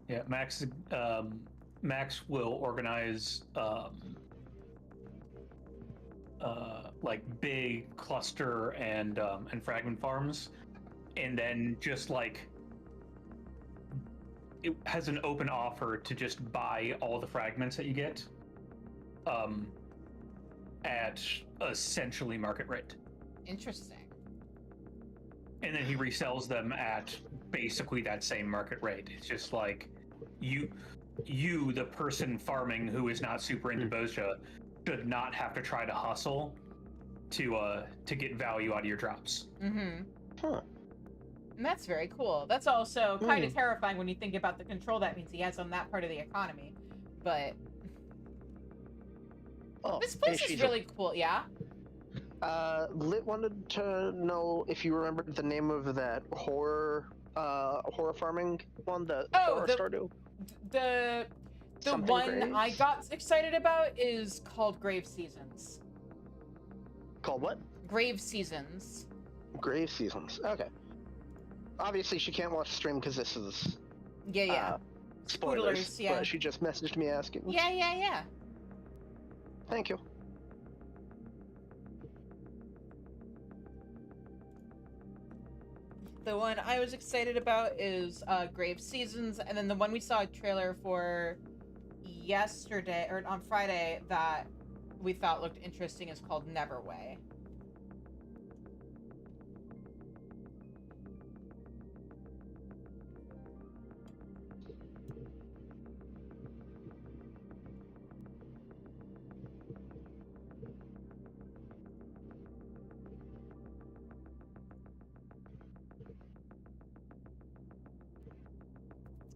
Yeah, Max will organize like big cluster and fragment farms, and then just like it has an open offer to just buy all the fragments that you get at essentially market rate. Interesting. And then he resells them at basically that same market rate. It's just like you the person farming who is not super into Bozja should not have to try to hustle to get value out of your drops. Mm-hmm. Huh. And that's very cool. That's also kind of terrifying when you think about the control that means he has on that part of the economy. But Oh, this place is really cool, yeah? Lit wanted to know if you remembered the name of that horror farming one that Horror Stardew. The Something one Graves? I got excited about is called Grave Seasons. Called what? Grave Seasons. Grave Seasons. Okay. Obviously, she can't watch the stream because this is Yeah. spoilers. Spoilers, yeah. But she just messaged me asking. Yeah. Thank you. The one I was excited about is Grave Seasons, and then the one we saw a trailer for yesterday, or on Friday, that we thought looked interesting is called Neverway.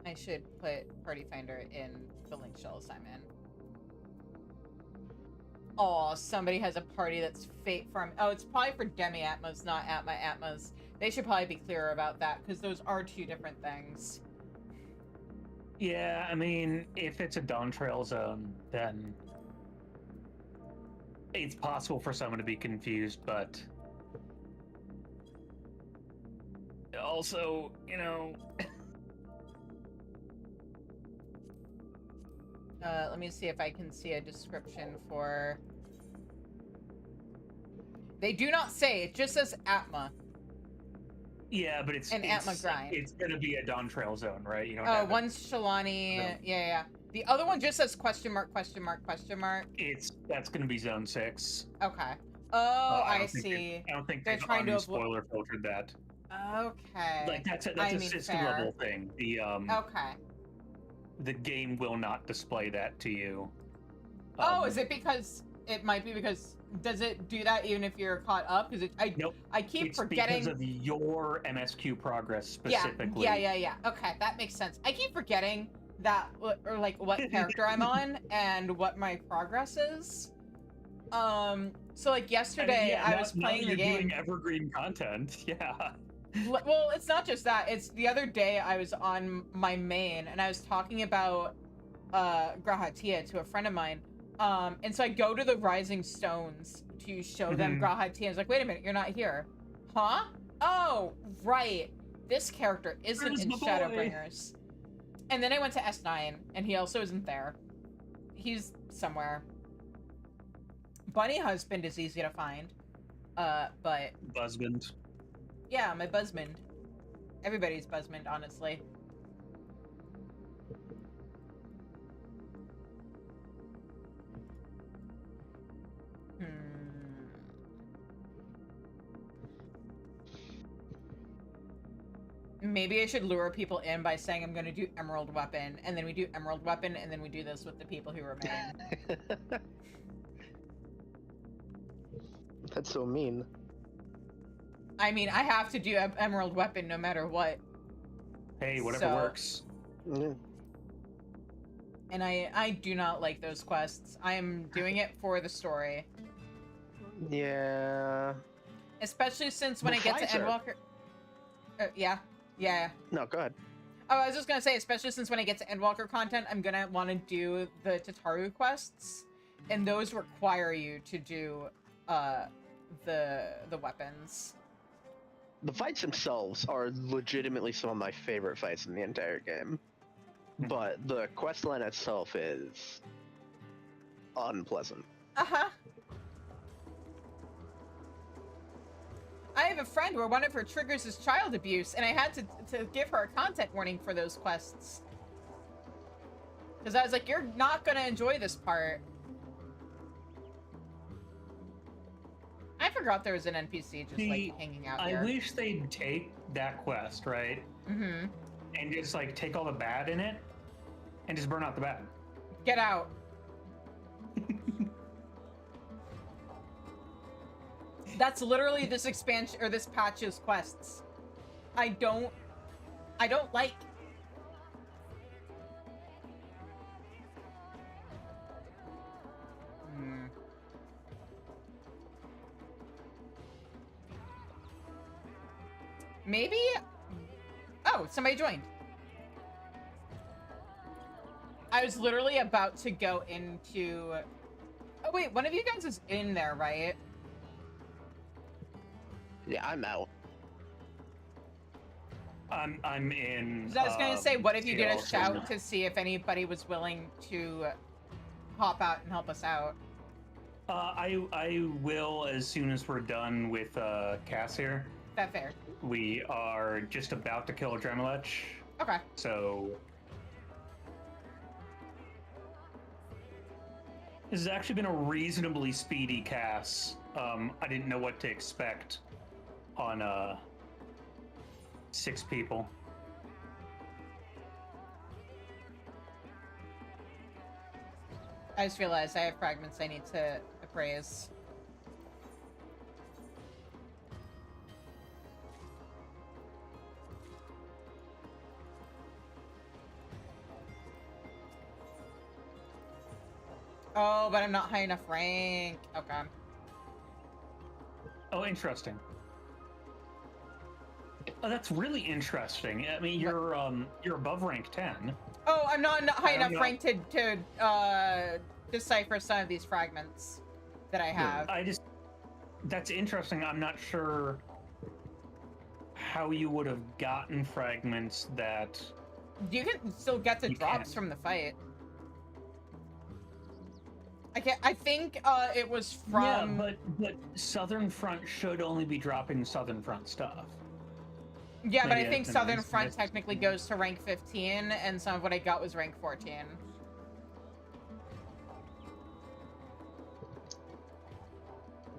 I should put Party Finder in the link shells I'm in. Oh, somebody has a party that's Fate Farm. Oh, it's probably for Demi Atmos, not Atma Atmos. They should probably be clearer about that, because those are two different things. Yeah, I mean, if it's a Dawn Trail zone, then it's possible for someone to be confused, but also, you know... Let me see if I can see a description for... They do not say, it just says Atma. Yeah, but it's And Antler Grind. It's gonna be a Dawn Trail zone, right? You don't Oh, have one's Shalani. No. Yeah. The other one just says question mark, question mark, question mark. That's gonna be zone 6. Okay. Oh, I don't think see. I don't think They're they've trying to spoiler filtered that. Okay. Like that's a system fair. level thing. Okay. The game will not display that to you. Oh, is it because it might be because does it do that even if you're caught up? Because Nope. I keep It's forgetting because of your MSQ progress specifically. Yeah. Okay, that makes sense. I keep forgetting that or like what character I'm on and what my progress is. So like yesterday I was playing the game. Doing evergreen content. Yeah. Well, it's not just that. It's the other day I was on my main and I was talking about Grahatia to a friend of mine. And so I go to the Rising Stones to show them Grahatia. I was like, wait a minute, you're not here. Huh? Oh, right. This character isn't in Shadowbringers. And then I went to S9 and he also isn't there. He's somewhere. Bunny Husband is easy to find. But Husband. yeah, my Buzzmond. Everybody's Buzzmond, honestly. Maybe I should lure people in by saying I'm going to do Emerald Weapon, and then we do Emerald Weapon, and then we do this with the people who remain. That's so mean. I mean, I have to do Emerald Weapon no matter what. Hey, whatever works. Yeah. And I do not like those quests. I am doing it for the story. Yeah. Especially since when I get to Endwalker... yeah. No, go ahead. Oh, I was just gonna say, especially since when I get to Endwalker content, I'm gonna want to do the Tataru quests, and those require you to do the weapons. The fights themselves are legitimately some of my favorite fights in the entire game, but the quest line itself is unpleasant. I have a friend where one of her triggers is child abuse, and I had to give her a content warning for those quests. Because I was like, you're not gonna enjoy this part. I forgot there was an NPC just like hanging out here. I wish they'd take that quest, right? And just like take all the bad in it and just burn out the bad. Get out. That's literally this expansion or this patch's quests. I don't like. Maybe. Oh, somebody joined. I was literally about to go into. Oh wait, one of you guys is in there, right? Yeah, I'm out. I'm in. I was gonna say, what if you did a shout to see if anybody was willing to hop out and help us out? I will as soon as we're done with Cass here. That fair. We are just about to kill Dremelech. Okay. So this has actually been a reasonably speedy Cass. I didn't know what to expect on 6 people. I just realized I have fragments I need to appraise. Oh, but I'm not high enough rank. Okay. Oh, interesting. Oh, that's really interesting. I mean, you're above rank 10. Oh, I'm not high enough rank to decipher some of these fragments that I have. That's interesting. I'm not sure how you would have gotten fragments that... You can still get the drops from the fight. I think it was from... Yeah, but Southern Front should only be dropping Southern Front stuff. Yeah, but I Maybe think I Southern Front missed. technically goes to rank 15, and some of what I got was rank 14.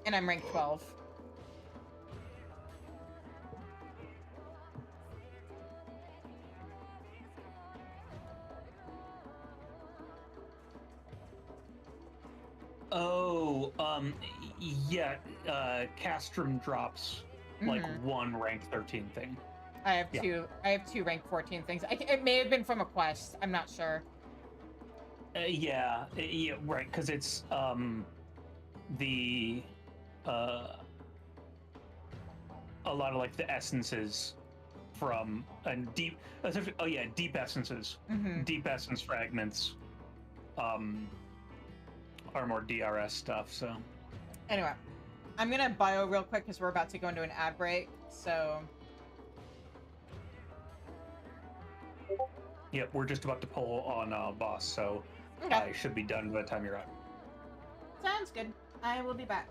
And I'm rank 12. Oh, yeah. Castrum drops like Mhm. one rank 13 thing. I have Yeah. two. I have two rank 14 things. It may have been from a quest. I'm not sure. Yeah, right. Because it's the a lot of like the essences from and deep. Oh yeah, deep essences. Mhm. Deep essence fragments. Are more DRS stuff. So. Anyway, I'm gonna bio real quick because we're about to go into an ad break. So. Yep, we're just about to pull on boss, so Okay. I should be done by the time you're out. Sounds good. I will be back.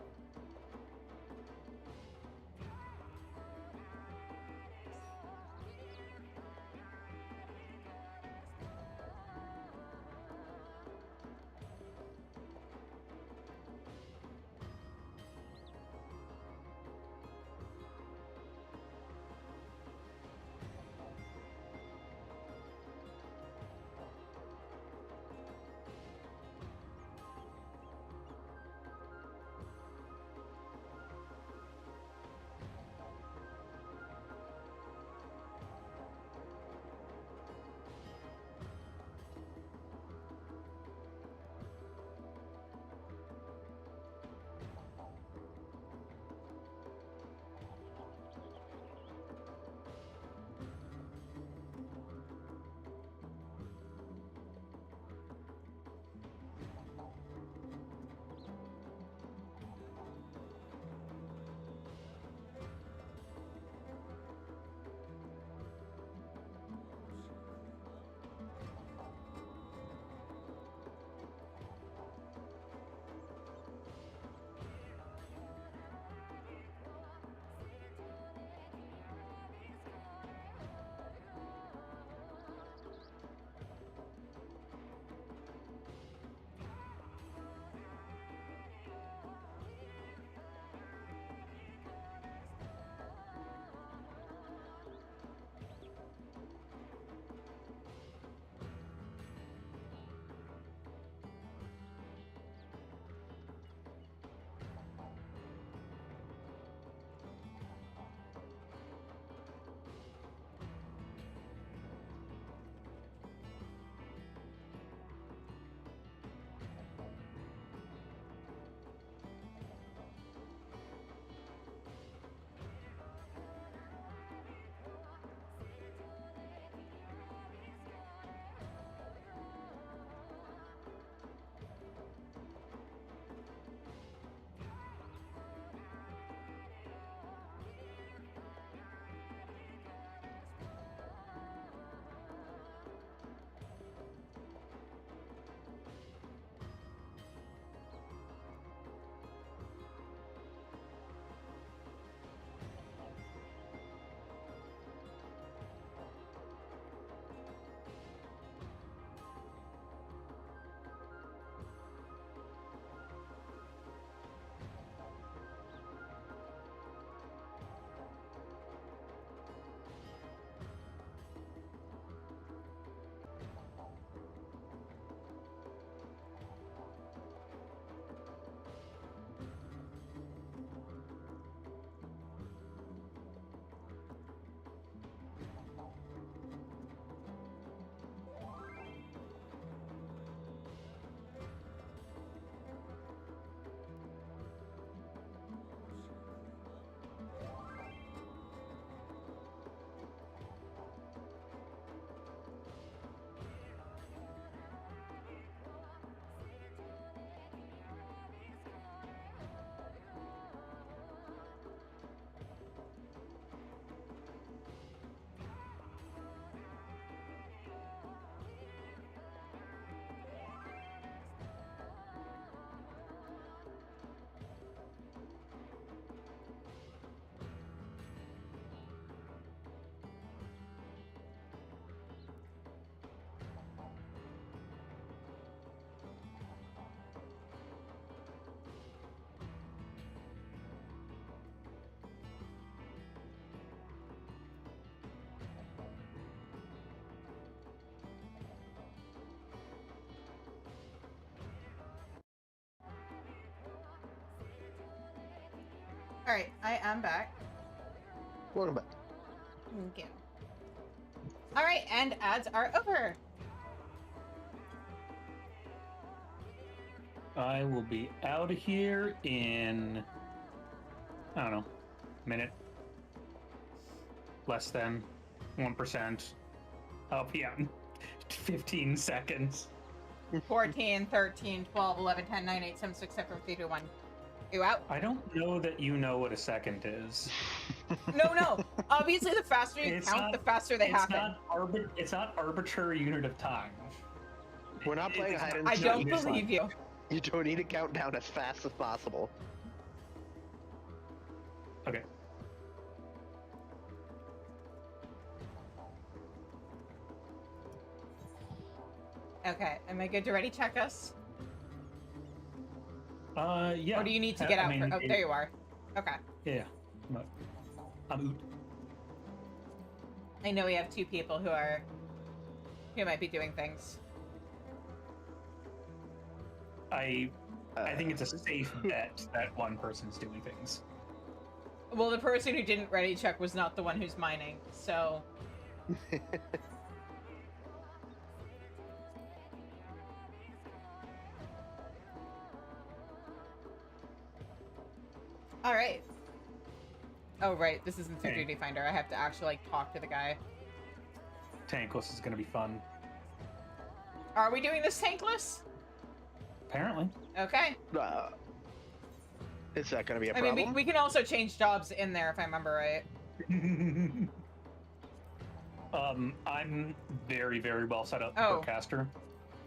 Alright, I am back. Welcome back. Thank you. Alright, and ads are over. I will be out of here in, I don't know, minute. Less than 1%. I'll be out in 15 seconds. 14, 13, 12, 11, 10, 9, 8, 7, 6, 7, 5, 4, 3, 2, 1. You out? I don't know that you know what a second is. No. Obviously, the faster you count, the faster they happen. It's not arbitrary unit of time. We're not playing hide and I seek. don't believe you. You don't need to count down as fast as possible. Okay. Okay, am I good to ready check us? Yeah. Or do you need to get out? Oh, there you are. Okay. Yeah. I'm out. I know we have two people who might be doing things. I think it's a safe bet that one person's doing things. Well, the person who didn't ready check was not the one who's mining, so... Alright. Oh, right, this isn't through Duty Finder. I have to actually, like, talk to the guy. Tankless is gonna be fun. Are we doing this tankless? Apparently. Okay. Is that going to be a problem? I mean, we can also change jobs in there, if I remember right. I'm very, very well set up for caster.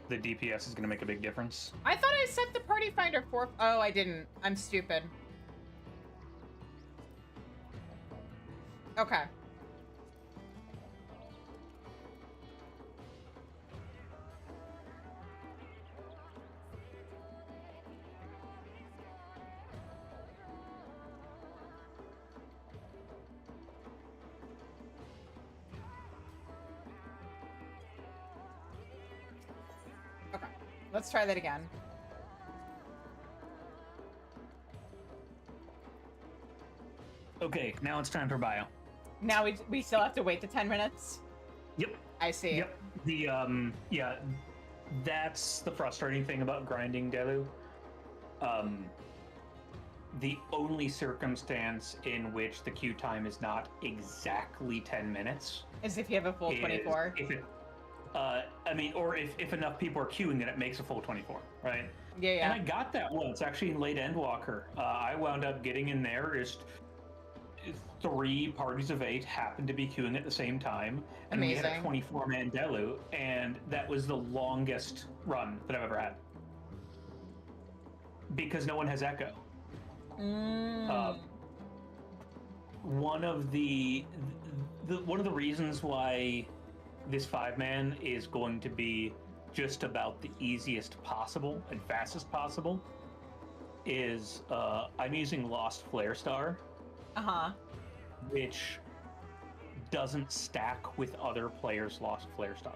The DPS is going to make a big difference. I thought I set the party finder for... Oh, I didn't. I'm stupid. Okay. Okay. Let's try that again. Okay, now it's time for bio. Now we still have to wait the 10 minutes? Yep. I see. Yep. Yeah, that's the frustrating thing about grinding Delu. The only circumstance in which the queue time is not exactly 10 minutes is if you have a full 24. If it, or if enough people are queuing, then it makes a full 24, right? Yeah. And I got that once, actually, in late Endwalker. I wound up getting in there, just 3 parties of 8 happened to be queuing at the same time, and Amazing. we had a 24-man Delu, and that was the longest run that I've ever had. Because no one has Echo. One of the reasons why this 5-man is going to be just about the easiest possible and fastest possible is I'm using Lost Flare Star, which doesn't stack with other players' Lost Flare Star.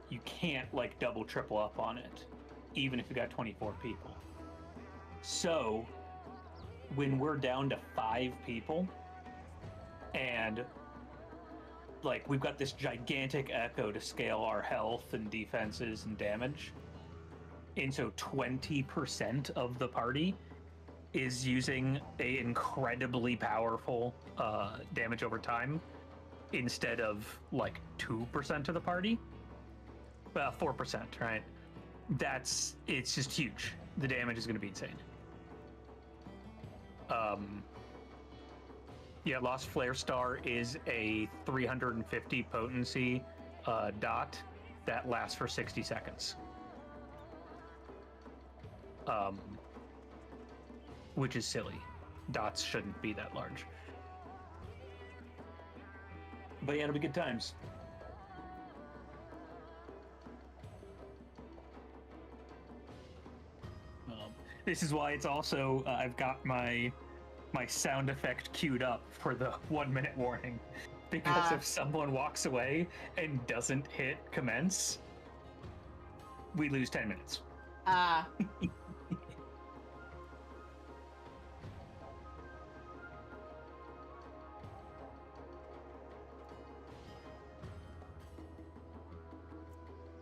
You can't like double triple up on it, even if you got 24 people. So when we're down to 5 people and like we've got this gigantic Echo to scale our health and defenses and damage, and so 20% of the party is using a incredibly powerful damage over time instead of like 2% of the party. 4%, right? It's just huge. The damage is going to be insane. Yeah, Lost Flare Star is a 350 potency dot that lasts for 60 seconds. Which is silly. Dots shouldn't be that large. But yeah, it'll be good times. This is why it's also I've got my sound effect queued up for the 1-minute warning, because if someone walks away and doesn't hit commence, we lose 10 minutes.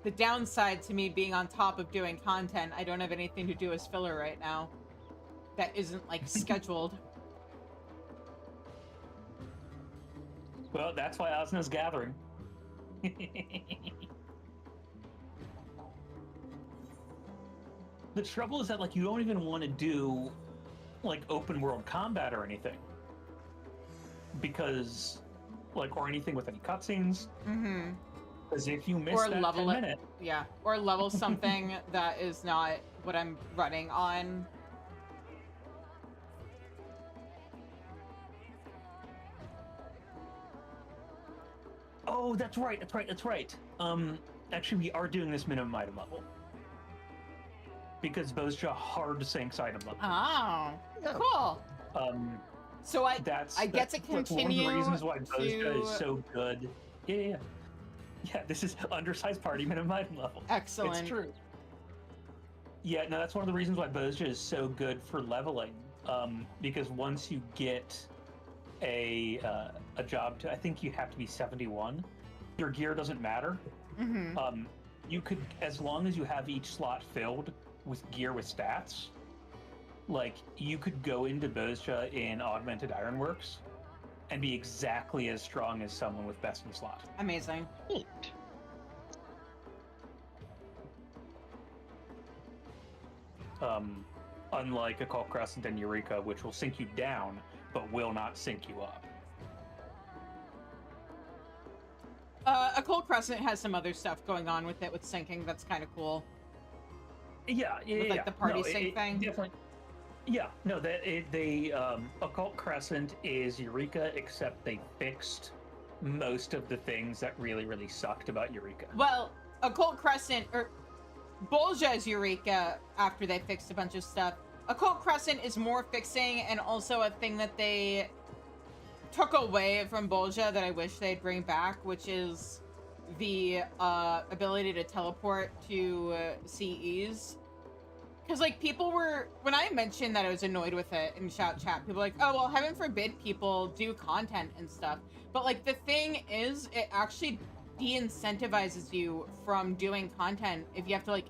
the downside to me being on top of doing content, I don't have anything to do as filler right now. That isn't, like, scheduled. Well, that's why Osna's gathering. The trouble is that, like, you don't even want to do, like, open world combat or anything. Because, like, or anything with any cutscenes. Mm-hmm. Because if you miss Or that level 10 it. minute... Yeah, or level something that is not what I'm running on. Oh, that's right. Actually, we are doing this minimum item level. Because Bozja hard sinks item level. Oh, Oh. cool. So I get to continue one of the reasons why Bozja is to... so good. Yeah. Yeah, this is undersized party minimum item level. Excellent. It's true. Yeah, no, that's one of the reasons why Bozja is so good for leveling. Because once you get a job to, I think you have to be 71, your gear doesn't matter. Mm-hmm. You could, as long as you have each slot filled with gear with stats, like, you could go into Bozja in Augmented Ironworks and be exactly as strong as someone with best in slot. Amazing. Neat. Unlike Occult Crescent and Eureka, which will sink you down, but will not sink you up. Occult Crescent has some other stuff going on with it, with syncing. That's kind of cool. Yeah, With, like, the party sync thing. Definitely. Yeah, no, Occult Crescent is Eureka, except they fixed most of the things that really, really sucked about Eureka. Well, Occult Crescent, or Bozja is Eureka after they fixed a bunch of stuff. Occult Crescent is more fixing, and also a thing that they took away from Bozja that I wish they'd bring back, which is the ability to teleport to CEs. Because, like, people were... When I mentioned that I was annoyed with it in Shout Chat, people were like, oh, well, heaven forbid people do content and stuff. But, like, the thing is, it actually de-incentivizes you from doing content if you have to, like,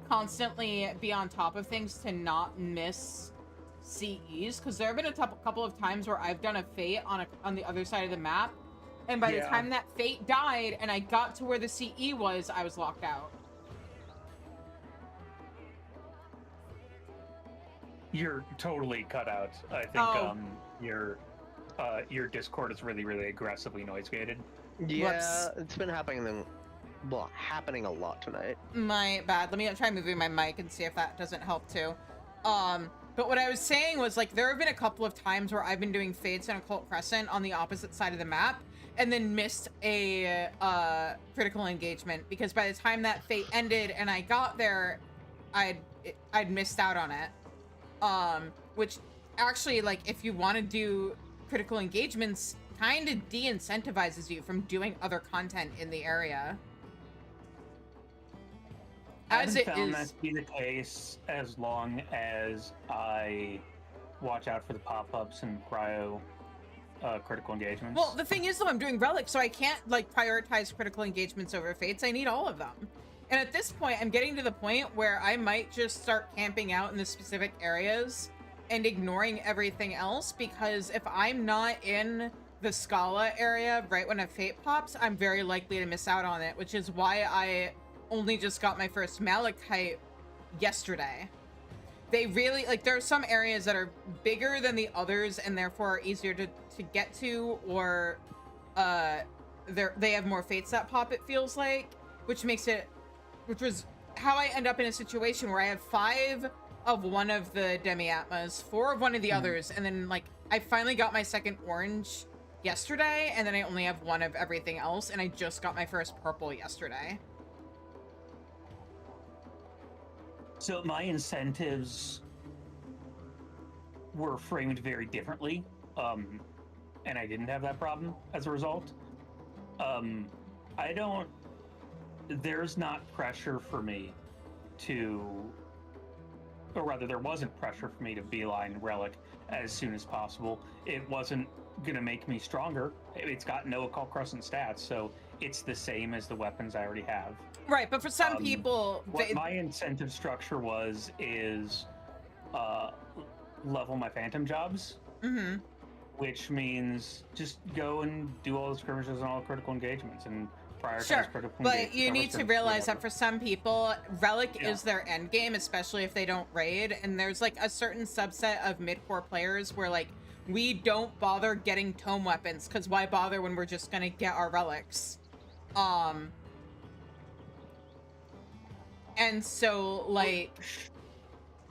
constantly be on top of things to not miss CEs. Because there have been a couple of times where I've done a fate on the other side of the map, and by the time that fate died and I got to where the CE was, I was locked out. You're totally cut out. I think your Discord is really, really aggressively noise gated. Yeah, Whoops. it's been happening a lot tonight. My bad. Let me try moving my mic and see if that doesn't help too. But what I was saying was, like, there have been a couple of times where I've been doing fates in Occult Crescent on the opposite side of the map and then missed a critical engagement, because by the time that fate ended and I got there, I'd missed out on it. Which actually, like, if you want to do critical engagements, kind of de-incentivizes you from doing other content in the area. As it found is... that to be the case as long as I watch out for the pop-ups and cryo critical engagements. Well, the thing is, though, I'm doing relics, so I can't, like, prioritize critical engagements over fates. I need all of them. And at this point, I'm getting to the point where I might just start camping out in the specific areas and ignoring everything else, because if I'm not in the Scala area right when a fate pops, I'm very likely to miss out on it, which is why I only just got my first Malachite yesterday. They really, like, there are some areas that are bigger than the others and therefore are easier to get to, or they have more fates that pop, it feels like, which was how I end up in a situation where I have 5 of one of the demi-atmas, 4 of one of the others, and then, like, I finally got my second orange yesterday, and then I only have 1 of everything else, and I just got my first purple yesterday. So my incentives were framed very differently, and I didn't have that problem as a result. There's not pressure for me to, or rather there wasn't pressure for me to beeline Relic as soon as possible. It wasn't going to make me stronger. It's got no Occult Crescent stats, so it's the same as the weapons I already have. Right, but for some people, What my incentive structure is level my phantom jobs, which means just go and do all the skirmishes and all the critical engagements and prioritize critical engagements. But you need to realize that for some people, Relic is their end game, especially if they don't raid. And there's like a certain subset of mid-core players where like we don't bother getting tome weapons because why bother when we're just gonna get our relics. And so like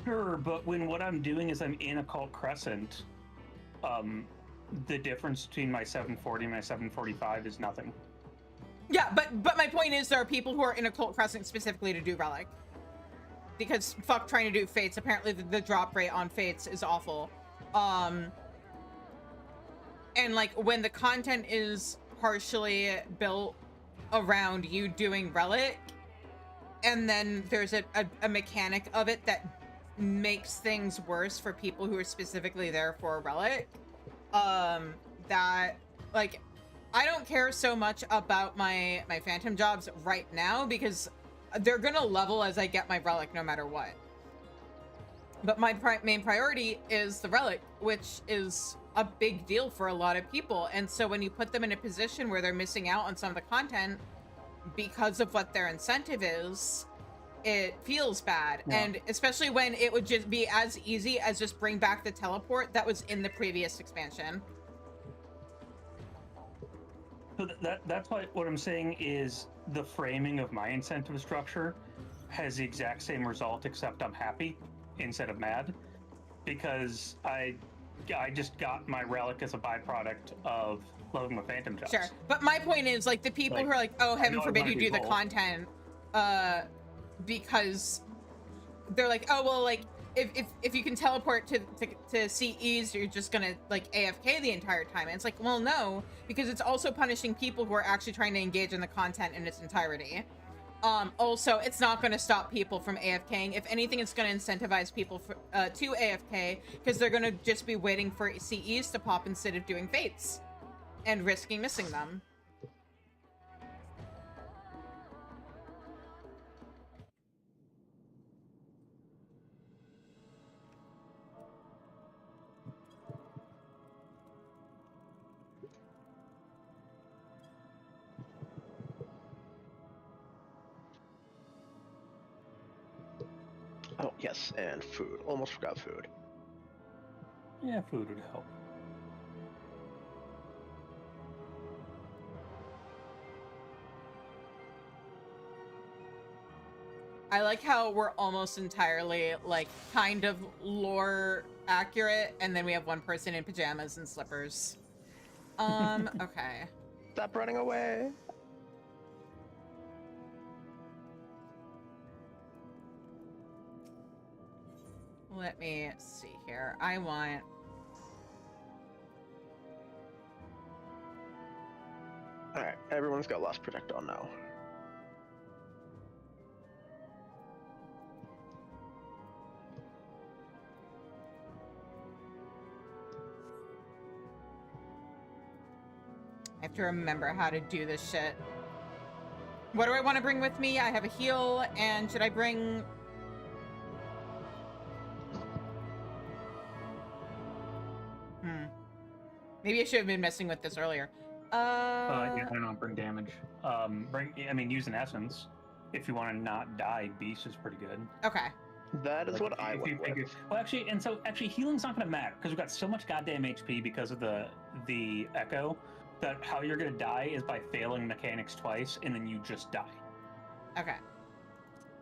sure, but when what I'm doing is I'm in Occult Crescent, the difference between my 740 and my 745 is nothing. Yeah, but my point is there are people who are in Occult Crescent specifically to do Relic. Because fuck trying to do Fates. Apparently the drop rate on Fates is awful. And like when the content is partially built around you doing Relic, and then there's a mechanic of it that makes things worse for people who are specifically there for a Relic, that like I don't care so much about my phantom jobs right now because they're gonna level as I get my Relic no matter what. But my main priority is the Relic, which is a big deal for a lot of people. And so when you put them in a position where they're missing out on some of the content because of what their incentive is, it feels bad. Yeah. And especially when it would just be as easy as just bring back the teleport that was in the previous expansion. So that's why what I'm saying is the framing of my incentive structure has the exact same result, except I'm happy instead of mad, because I just got my Relic as a byproduct of loving my phantom jobs. Sure, but my point is like the people who are like, oh, heaven forbid you do the content, because they're like, oh well, like if you can teleport to CEs, you're just gonna like AFK the entire time. And it's like, well, no, because it's also punishing people who are actually trying to engage in the content in its entirety. Also, it's not going to stop people from AFKing. If anything, it's going to incentivize people to AFK because they're going to just be waiting for CEs to pop instead of doing Fates and risking missing them. Oh, yes, and food. Almost forgot food. Yeah, food would help. I like how we're almost entirely, like, kind of lore accurate, and then we have one person in pajamas and slippers. Okay. Stop running away! Let me see here. I want... Alright, everyone's got Lost Protect on now. I have to remember how to do this shit. What do I want to bring with me? I have a heal, and should I bring... Maybe I should have been messing with this earlier. Yeah, I don't bring damage. Use an essence. If you want to not die, Beast is pretty good. Okay. That is what I went with. Well, actually, healing's not going to matter because we've got so much goddamn HP because of the Echo that how you're going to die is by failing mechanics twice and then you just die. Okay.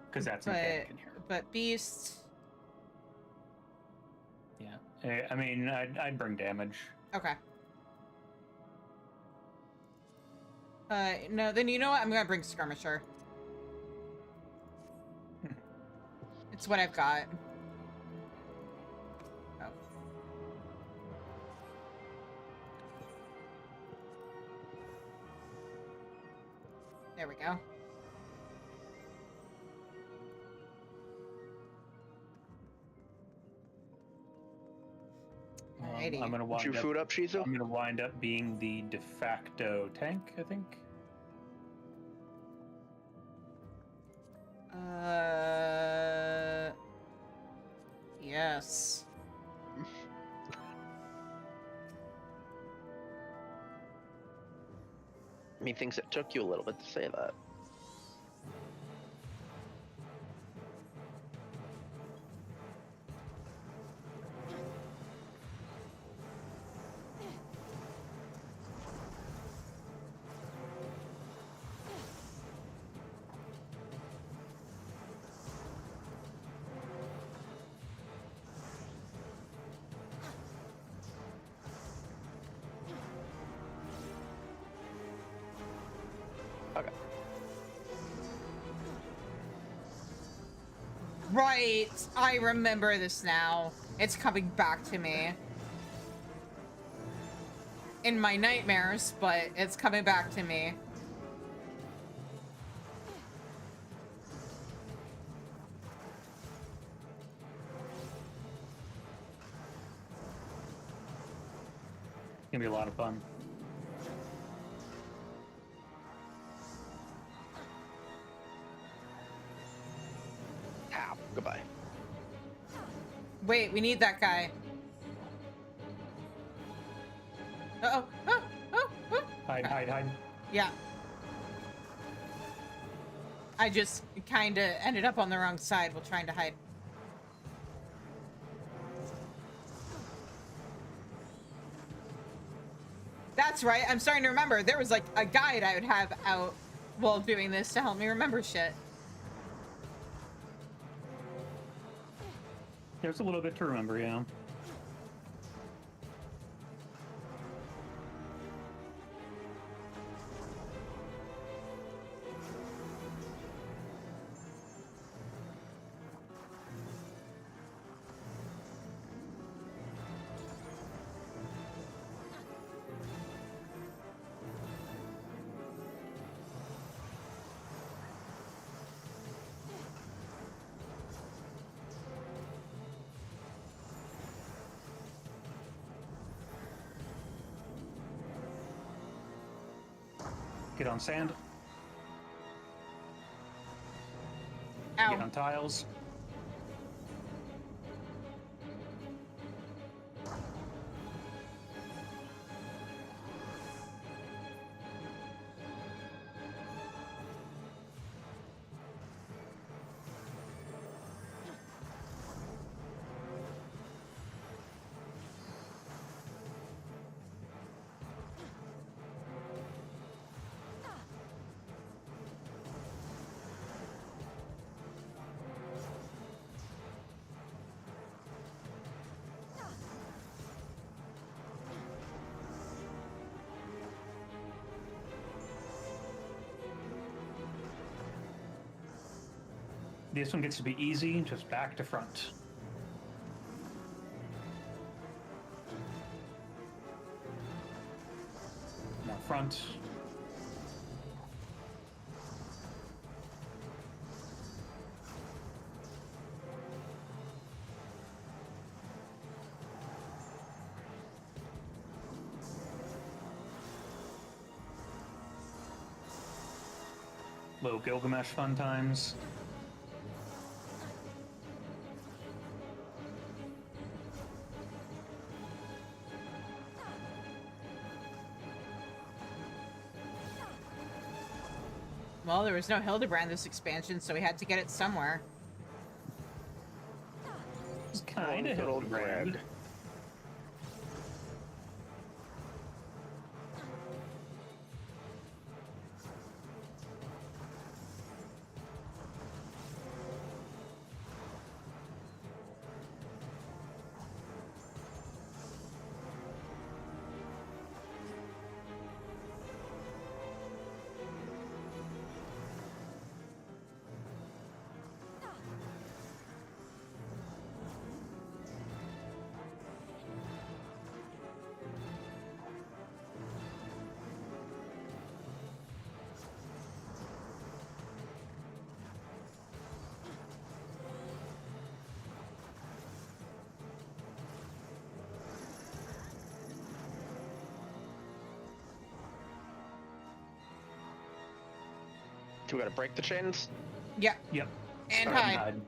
Because that's mechanic in here. But Beast... Yeah. I'd bring damage. Okay. No, then you know what? I'm gonna bring Skirmisher. It's what I've got. Oh. There we go. Alrighty. I'm gonna food up, Shizu? I'm gonna wind up being the de facto tank, I think. Yes. Methinks it took you a little bit to say that. Okay. Right. I remember this now. It's coming back to me. In my nightmares, but it's coming back to me. It's gonna be a lot of fun. Ow. Goodbye. Wait, we need that guy. Uh-oh. Oh, oh, oh. Hide, hide, hide. Yeah. I just kind of ended up on the wrong side while trying to hide. That's right. I'm starting to remember. There was like a guide I would have out while doing this to help me remember shit. There's a little bit to remember, yeah. Get on sand. Ow. Get on tiles. This one gets to be easy, just back to front. Now front. Little Gilgamesh fun times. Well, there was no Hildebrand this expansion, so we had to get it somewhere. It's kind of Good old Hildebrand. Greg. Do we gotta break the chains? Yeah. Yep. And Start hide.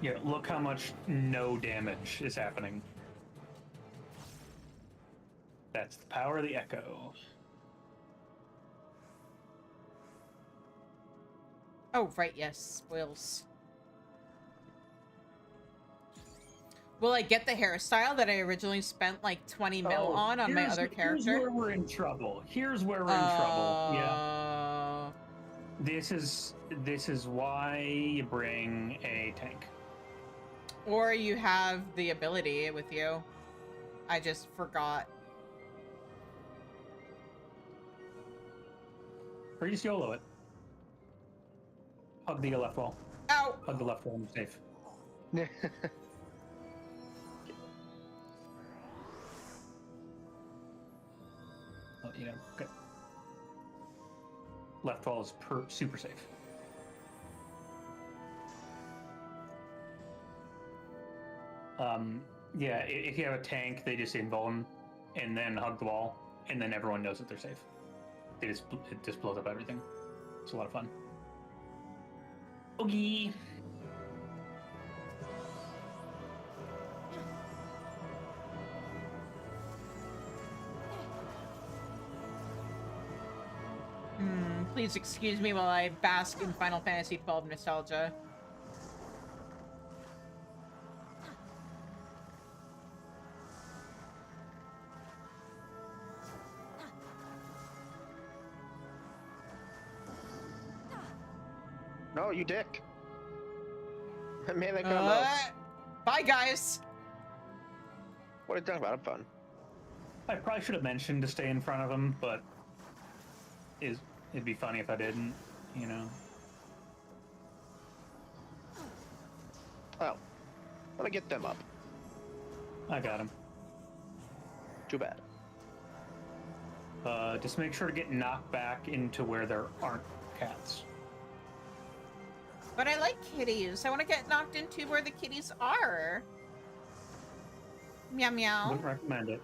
Yeah, look how much no damage is happening. That's the power of the echo. Oh, right, yes. Spoils. Will I get the hairstyle that I originally spent like 20 mil on my other character? Here's where we're in trouble. Here's where we're in trouble. Yeah. This is why you bring a tank. Or you have the ability with you. I just forgot. Or you just YOLO it. Hug the left wall. Ow! Hug the left wall and you're safe. Oh, yeah, okay. Left wall is super safe. Yeah, if you have a tank, they just invuln and then hug the wall, and then everyone knows that they're safe. It just blows up everything. It's a lot of fun. Okay. Please excuse me while I bask in Final Fantasy XII nostalgia. No, you dick. Melee combo. Bye, guys. What are you talking about? I'm fun. I probably should have mentioned to stay in front of him, but it'd be funny if I didn't, you know. Oh, let me get them up. I got him. Too bad. Just make sure to get knocked back into where there aren't cats. But I like kitties. I want to get knocked into where the kitties are. Meow meow. Wouldn't recommend it.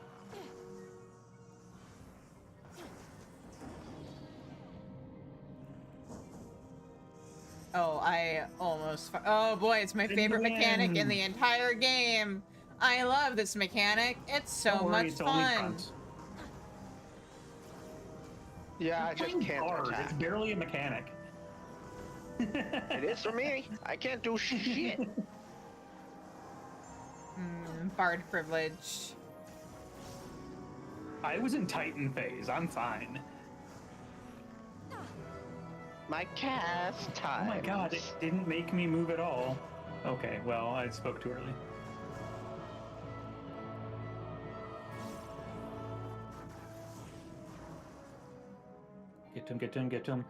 Oh, I almost... Oh boy, it's my favorite mechanic in the entire game. I love this mechanic. It's so much fun. Yeah, I just can't attack. It's barely a mechanic. It is for me. I can't do shit. Bard privilege. I was in Titan phase. I'm fine. My cast time. Oh my god, it didn't make me move at all. Okay, well, I spoke too early. Get to him, get to him, get to him.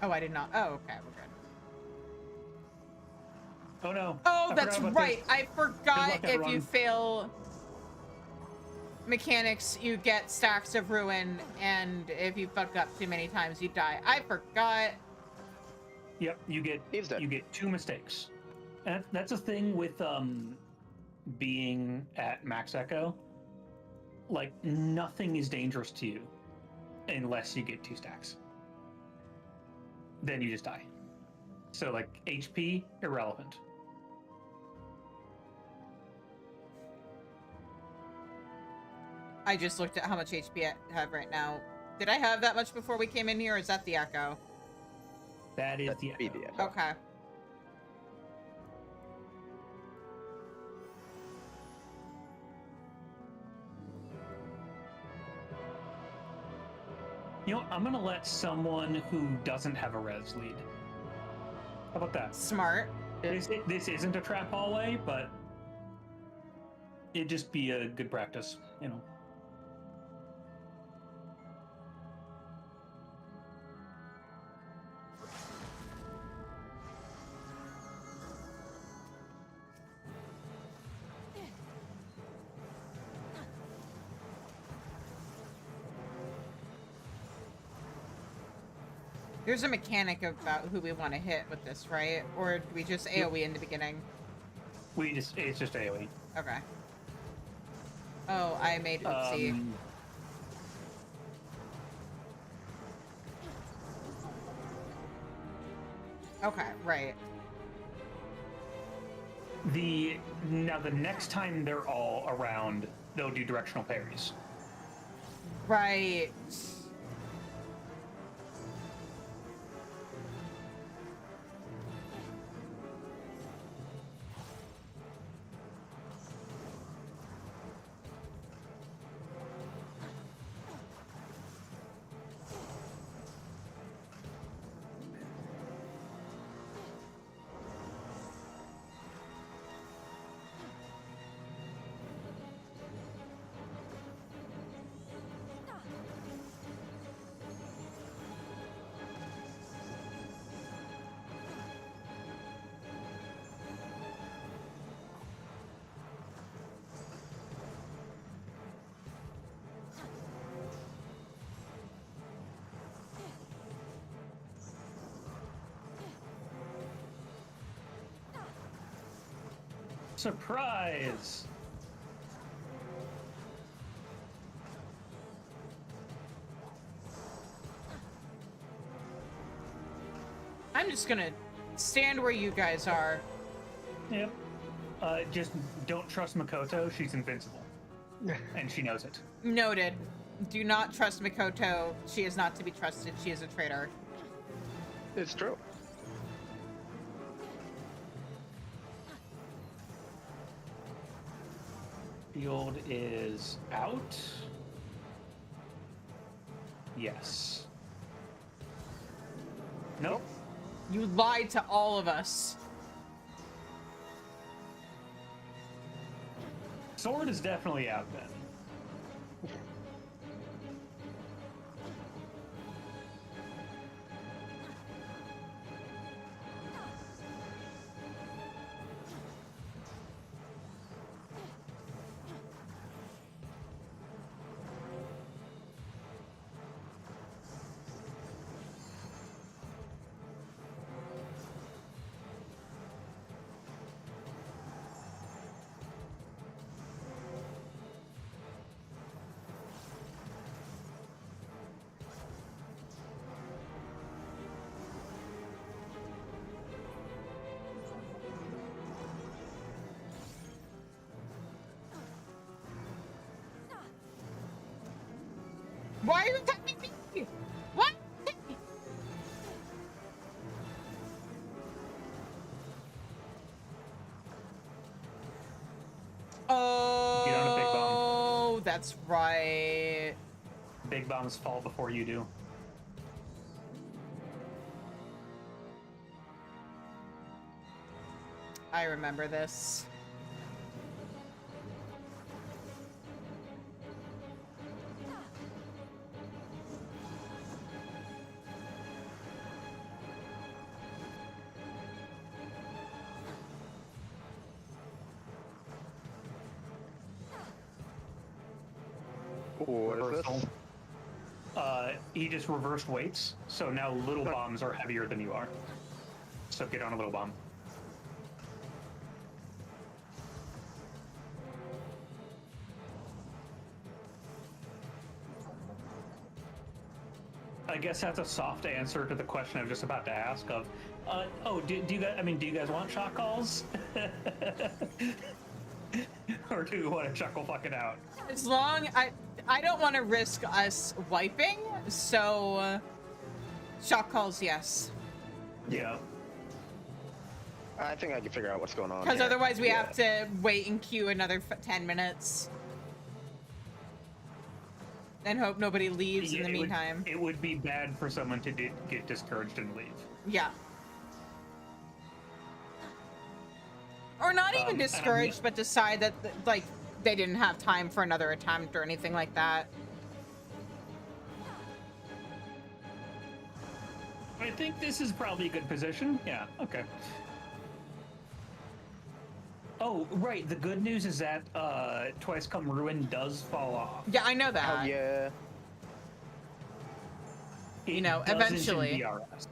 Oh, I did not. Oh, okay, we're good. Oh no. Oh, that's right. I forgot if you fail mechanics, you get stacks of ruin, and if you fuck up too many times, you die. I forgot. Yep, you get 2 mistakes. And that's a thing with being at max echo. Like, nothing is dangerous to you unless you get 2 stacks. Then you just die. So, like, HP, irrelevant. I just looked at how much HP I have right now. Did I have that much before we came in here, or is that the echo? That is the echo. Okay. You know, I'm gonna let someone who doesn't have a res lead. How about that? Smart. This isn't a trap hallway, but it'd just be a good practice, you know. There's a mechanic about who we want to hit with this, right? Or do we just AoE in the beginning? It's just AoE. Okay. Oh, I made oopsie. Okay, right. Now the next time they're all around, they'll do directional parries. Right. Surprise! I'm just gonna stand where you guys are. Yep. Just don't trust Makoto. She's invincible. And she knows it. Noted. Do not trust Mikoto. She is not to be trusted. She is a traitor. It's true. Field is out. Yes. Nope. You lied to all of us. Sword is definitely out then. Why are you attacking me? What? Get on a big bomb. Oh, that's right. Big bombs fall before you do. I remember this. What is Reversal. this? He just reversed weights, so now little bombs are heavier than you are. So get on a little bomb. I guess that's a soft answer to the question I was just about to ask of, do you guys, do you guys want shot calls? Or do you want to chuckle fucking out? As long I don't want to risk us wiping, so shot calls, yes. Yeah. I think I can figure out what's going on. Because here. otherwise we have to wait and queue another 10 minutes. And hope nobody leaves in the meantime. It would be bad for someone to get discouraged and leave. Yeah. Or not even discouraged, but decide that, like, they didn't have time for another attempt or anything like that. I think this is probably a good position. Yeah, okay. Oh, right. The good news is that Twice Come Ruin does fall off. Yeah, I know that. Oh, yeah. you know, Doesn't in eventually. DRS.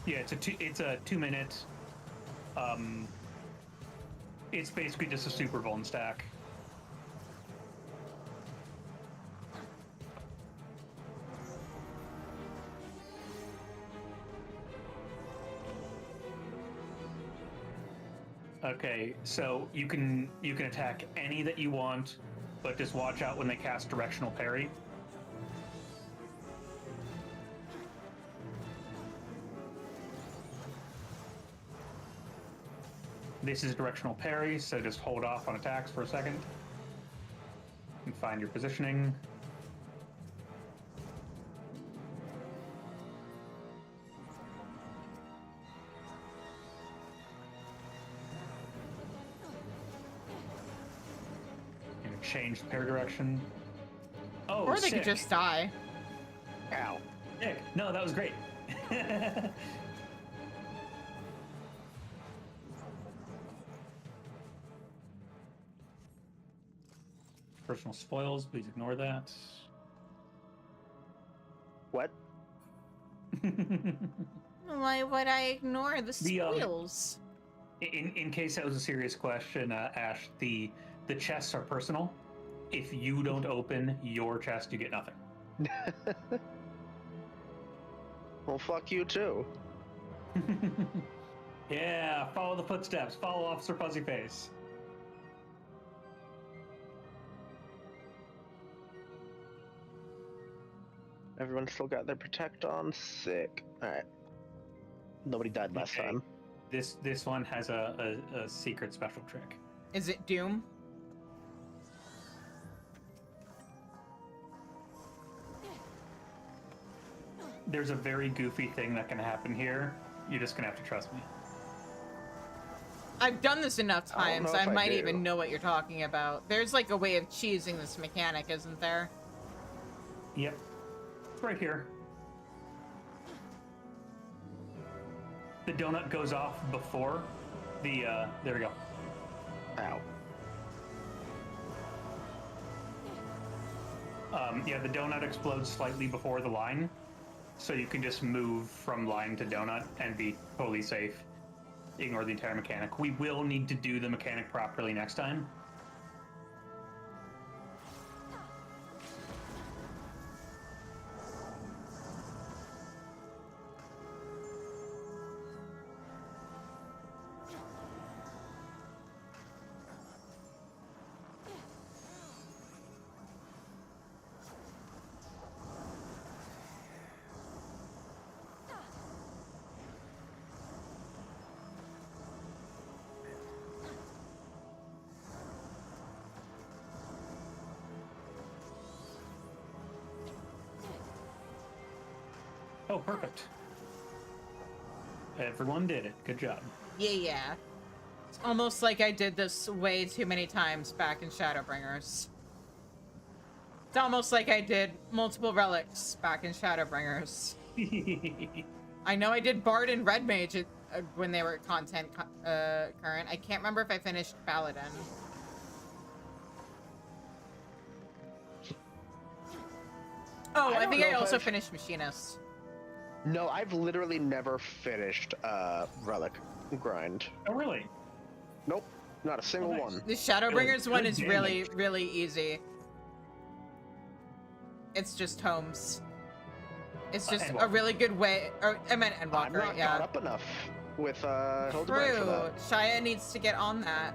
Yeah, it's a 2 minute. It's basically just a super vuln stack. Okay, so you can attack any that you want, but just watch out when they cast directional parry. This is directional parry, so just hold off on attacks for a second. And find your positioning. And change the parry direction. Oh, Or they sick. could just die. Ow. Sick. No, that was great. Personal spoils, please ignore that. What? Why would I ignore the The, squeals? In case that was a serious question, Ash, the chests are personal. If you don't open your chest, you get nothing. Well, fuck you too. Yeah, follow the footsteps. Follow Officer Fuzzyface. Everyone still got their protect on. Sick. Alright. Nobody died last Okay. time. This one has a secret special trick. Is it Doom? There's a very goofy thing that can happen here. You're just gonna have to trust me. I've done this enough I don't times, know I if I might do. even know what you're talking about. There's like a way of cheesing this mechanic, isn't there? Yep. It's right here. The donut goes off before the, there we go. Ow. Yeah, the donut explodes slightly before the line, so you can just move from line to donut and be totally safe. Ignore the entire mechanic. We will need to do the mechanic properly next time. Oh, perfect. Everyone did it. Good job. Yeah. It's almost like I did this way too many times back in Shadowbringers. It's almost like I did multiple relics back in Shadowbringers. I know I did Bard and Red Mage when they were content current. I can't remember if I finished Paladin. Oh, I don't think know I if also I've- finished Machinist. No, I've literally never finished Relic Grind. Oh, really? Nope. Not a single nice. one. The Shadowbringers one good is really, damage. really easy. It's just homes. It's just a Endwalker. really good way. Or I meant I'm Endwalker, not yeah. caught up enough with Hildebrand for True. that. Shia needs to get on that.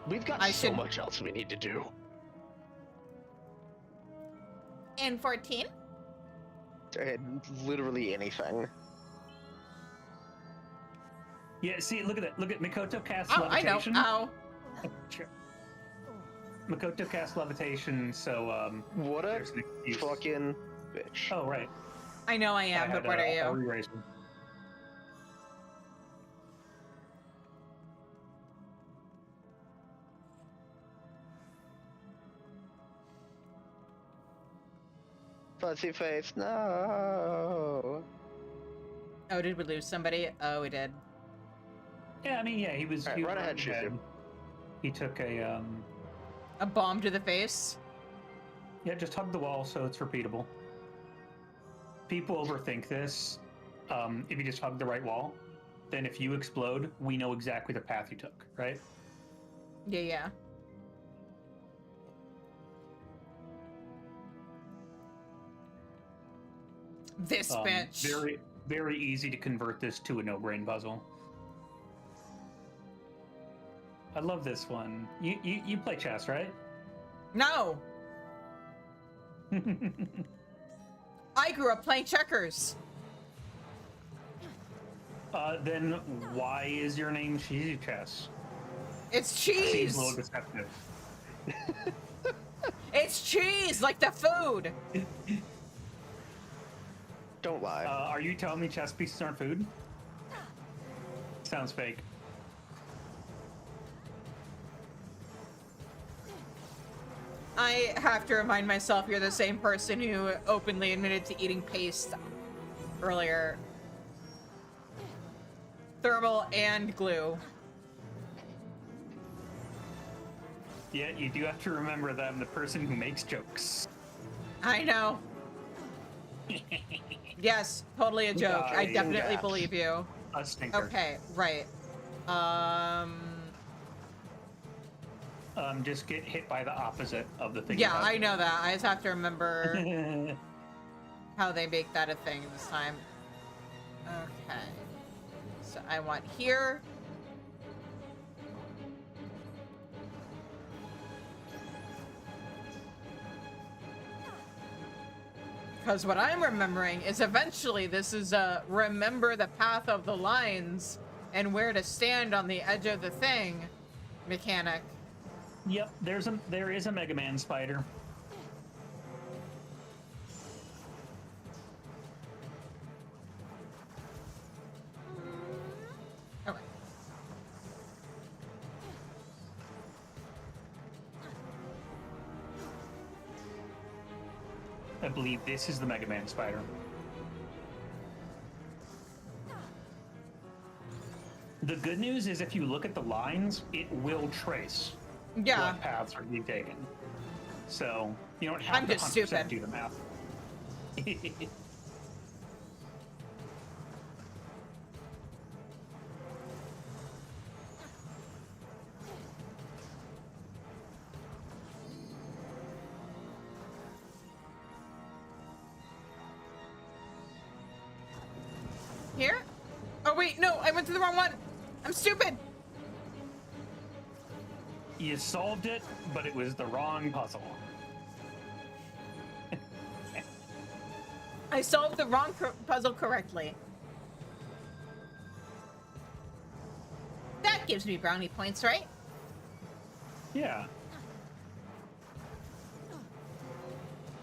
We've got I so should- much else we need to do. And 14? Literally anything. Yeah, see, look at that. Look at Mikoto cast Oh, I know. levitation. Ow. Sure. Makoto cast levitation, so What a there's an excuse. fucking bitch. Oh, right. I know I am, but what are you? Re-raising. Fuzzy face, no. Oh, did we lose somebody? Oh, we did. Yeah, I mean, yeah, he was. Alright, he was run ahead, running Shifu. He took a A bomb to the face. Yeah, just hug the wall so it's repeatable. people overthink this. If you just hug the right wall, then if you explode, we know exactly the path you took, right? Yeah. This bitch. Very, very easy to convert this to a no-brain puzzle. I love this one. You play chess, right? No. I grew up playing checkers. Then why is your name Cheesy Chess? It's Seems cheese. a little deceptive. It's cheese, like the food. Don't lie. Are you telling me chess pieces aren't food? Sounds fake. I have to remind myself you're the same person who openly admitted to eating paste earlier. Thermal and glue. Yeah, you do have to remember that I'm the person who makes jokes. I know. Yes, totally a joke. I definitely gaps. believe you. A stinker. Okay, right. Just get hit by the opposite of the thing. Yeah, I know that. I just have to remember how they make that a thing this time. Okay. So I want here. Because what I'm remembering is eventually this is a remember the path of the lines and where to stand on the edge of the thing mechanic. Yep, there is a Mega Man spider. Okay. I believe this is the Mega Man spider. The good news is if you look at the lines, it will trace Yeah. what paths are being taken. So you don't have I'm to just 100% stupid. do the math. Here? Oh wait, no, I went to the wrong one. I'm stupid. You solved it, but it was the wrong puzzle. I solved the wrong puzzle correctly. That gives me brownie points, right? Yeah.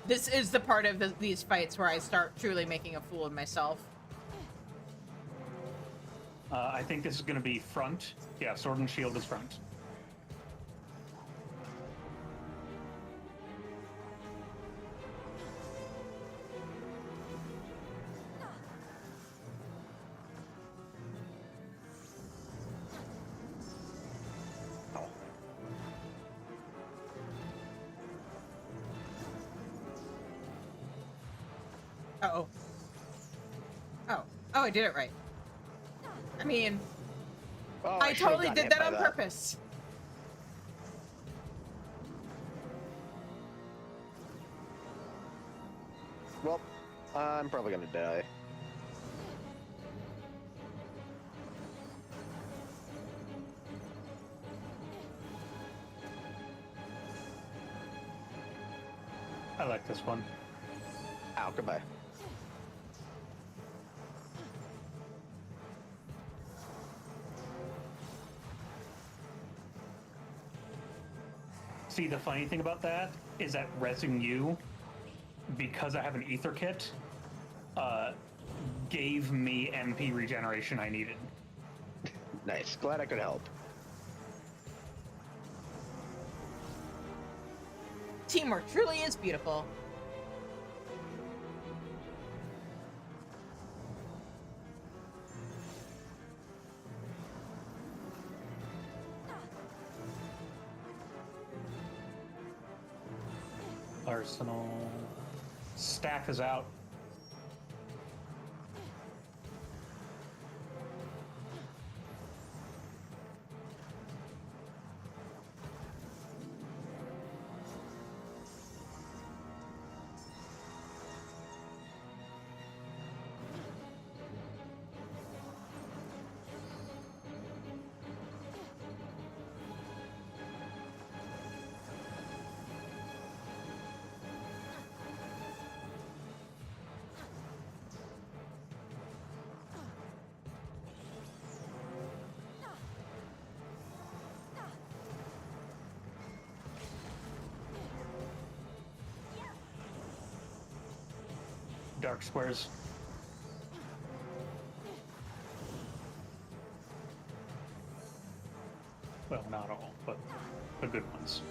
This is the part of these fights where I start truly making a fool of myself. I think this is going to be front. Yeah, sword and shield is front. Uh-oh. Oh, I did it right. I mean, Oh, I should've totally gotten did hit that by on purpose. Well, I'm probably gonna die. I like this one. Ow, goodbye. See, the funny thing about that is that resing you, because I have an ether kit, gave me MP regeneration I needed. Nice. Glad I could help. Teamwork truly is beautiful. Arsenal. Staff is out. dark squares. Well, not all, but the good ones.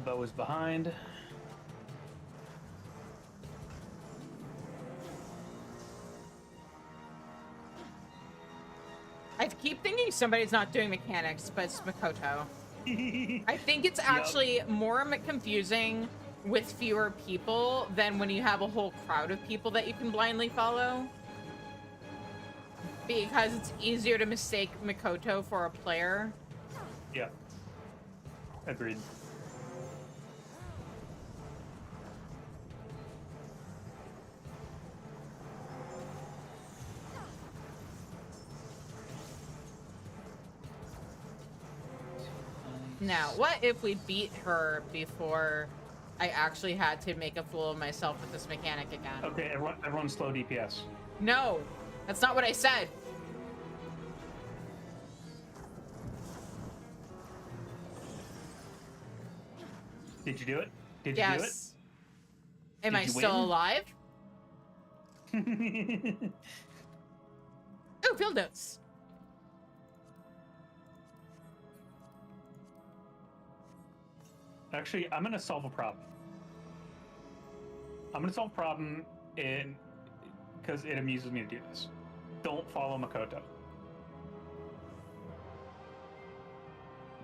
Bow is behind. I keep thinking somebody's not doing mechanics, but it's Makoto. I think it's actually more confusing with fewer people than when you have a whole crowd of people that you can blindly follow. Because it's easier to mistake Makoto for a player. Yeah. Agreed. Now, what if we beat her before I actually had to make a fool of myself with this mechanic again? Okay, everyone slow DPS. No, that's not what I said. Did you do it? Did you do it? Yes. Am Did I you still win? alive? Oh, field notes. Actually, I'm gonna solve a problem. I'm gonna solve a problem because it amuses me to do this. Don't follow Makoto.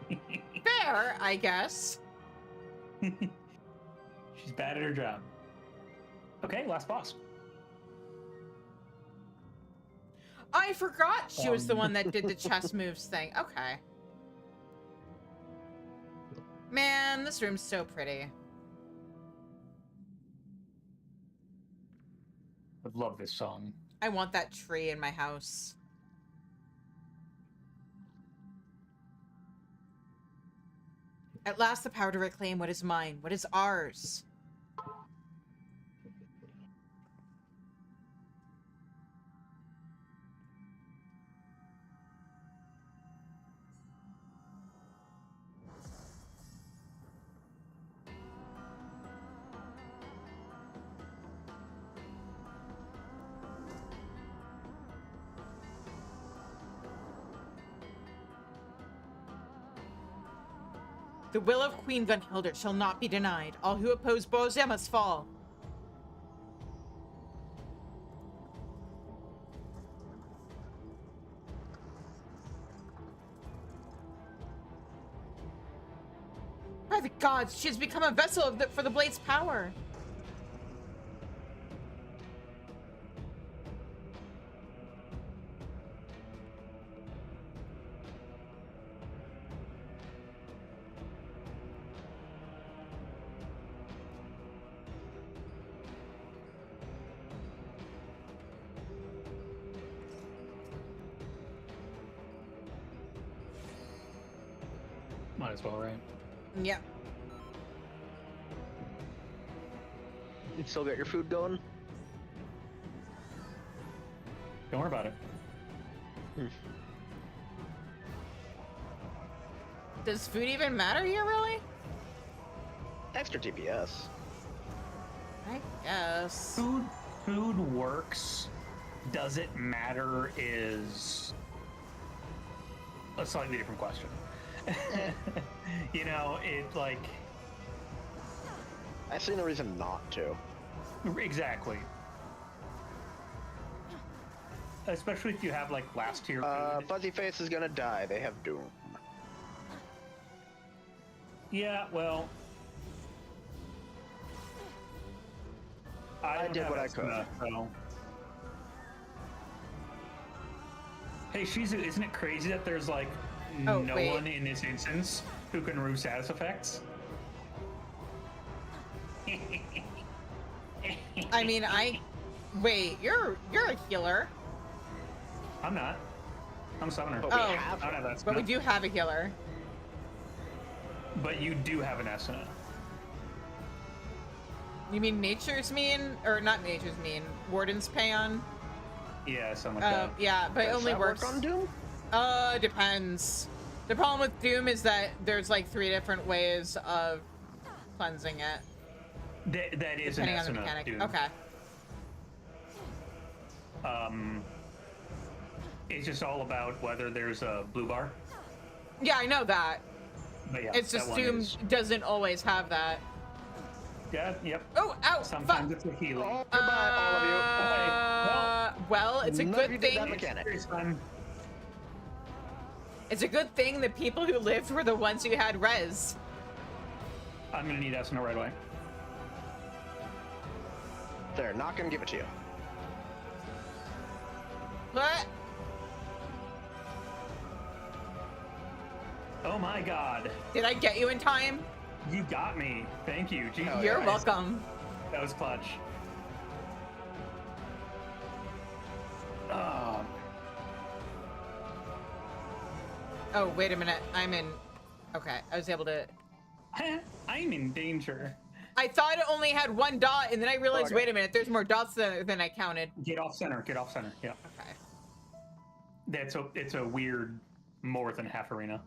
Fair, I guess. She's bad at her job. Okay, last boss. I forgot she was the one that did the chess moves thing. Okay. Man, this room's so pretty. I love this song. I want that tree in my house. At last, the power to reclaim what is mine, what is ours. The will of Queen Gunhildr shall not be denied. All who oppose Bozja must fall. By the gods, she has become a vessel of for the blade's power. Might as well, right? Yep. You still got your food going? Don't worry about it. Does food even matter here, really? Extra DPS. I guess. Food works. Does it matter is a slightly different question. You know, it like I see no reason not to. exactly. Especially if you have like last tier food. Fuzzy Face is gonna die. They have Doom. Yeah, well, I don't did have what I could. Estima, so. Hey, Shizu, isn't it crazy that there's like Oh, no wait. one in this instance who can remove status effects? I mean, wait, you're a healer. I'm not. I'm a summoner. But Oh, we have I don't one. have but we Esuna. do have a healer. But you do have an Esuna. You mean Nature's Mean? Or not Nature's Mean, Warden's Payon? Yeah, something like that. Yeah, but it Does only that works. work on Doom? Depends. The problem with Doom is that there's like 3 different ways of cleansing it. That is Depending an on the Esuna, mechanic. dude. Okay. It's just all about whether there's a blue bar. Yeah, I know that. But yeah, It's that just one Doom is- doesn't always have that. Yeah, yep. Oh, ow! Sometimes it's a healing. Oh, goodbye, all of you. Well, it's a None of good you did that thing. mechanic. It's fun. It's a good thing the people who lived were the ones who had res. I'm gonna need Esuna right away. They're not gonna give it to you. What? Oh my god. Did I get you in time? You got me. Thank you. Jesus Oh, You're Christ. welcome. That was clutch. Oh, Oh, wait a minute. I'm in. Okay, I was able to. I'm in danger. I thought it only had 1 dot, and then I realized, Okay. wait a minute, there's more dots than I counted. Get off center. Get off center. Yeah. Okay. It's a weird more than half arena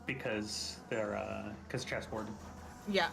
because they're because chessboard. Yeah.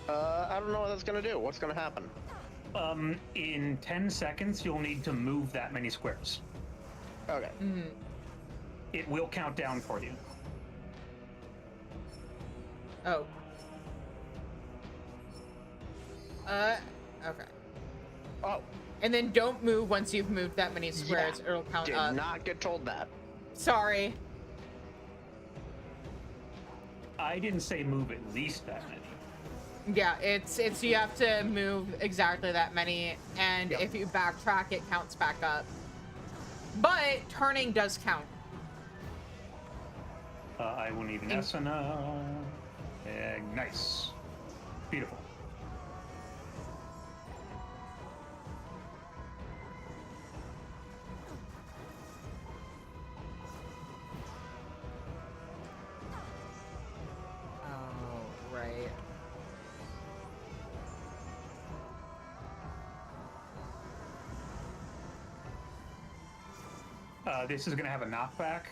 I don't know what that's gonna do. What's gonna happen? In 10 seconds, you'll need to move that many squares. Okay. It will count down for you. Oh. Okay. Oh, And then don't move once you've moved that many squares. yeah. It'll count Did up. not get told that. Sorry. I didn't say move at least that many. Yeah, it's you have to move exactly that many, and Yep. if you backtrack, it counts back up. But turning does count. I will need an Esuna. Nice. Beautiful. Oh, right. This is going to have a knockback,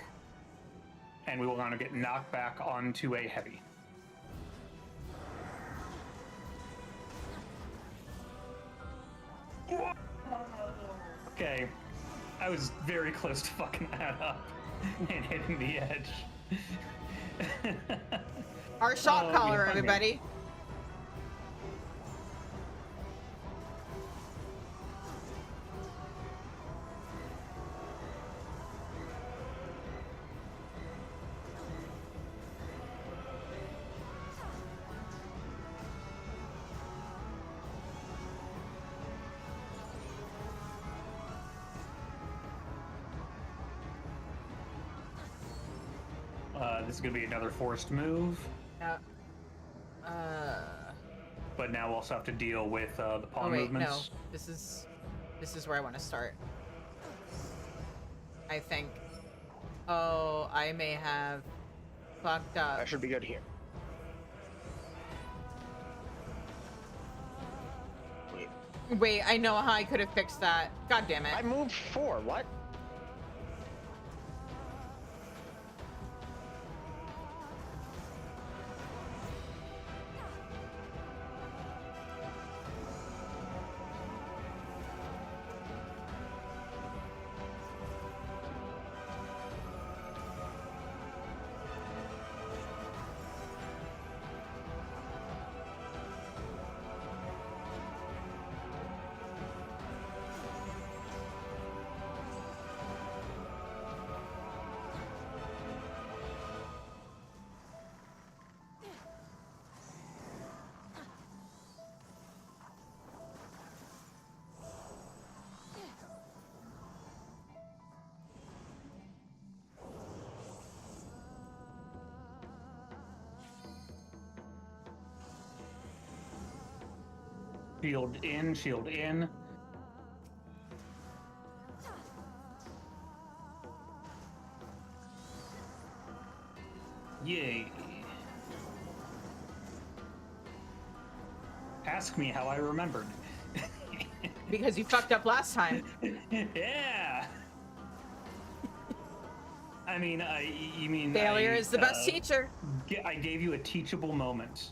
and we will want to get knocked back onto a heavy. Okay, I was very close to fucking that up and hitting the edge. Our shot Oh, caller, yeah. everybody. This is going to be another forced move, Yeah. but now we'll also have to deal with the Oh pawn wait, movements. no. This is where I want to start. I think. Oh, I may have fucked up. I should be good here. Wait. Wait, I know how I could have fixed that. God damn it. I moved 4. What? Shield in, shield in. Yay. Ask me how I remembered. Because you fucked up last time. Yeah. I mean, you mean Failure is the best teacher. I gave you a teachable moment.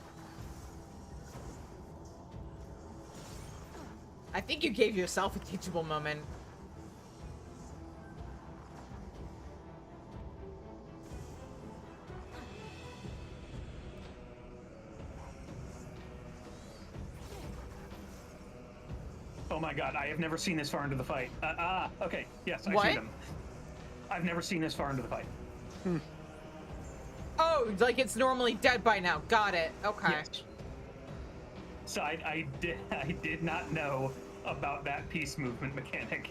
I think you gave yourself a teachable moment. Oh my god, I have never seen this far into the fight. Okay, yes, I What? see them. I've never seen this far into the fight. Oh, like it's normally dead by now. Got it. Okay. Yes. So I did not know about that piece movement mechanic.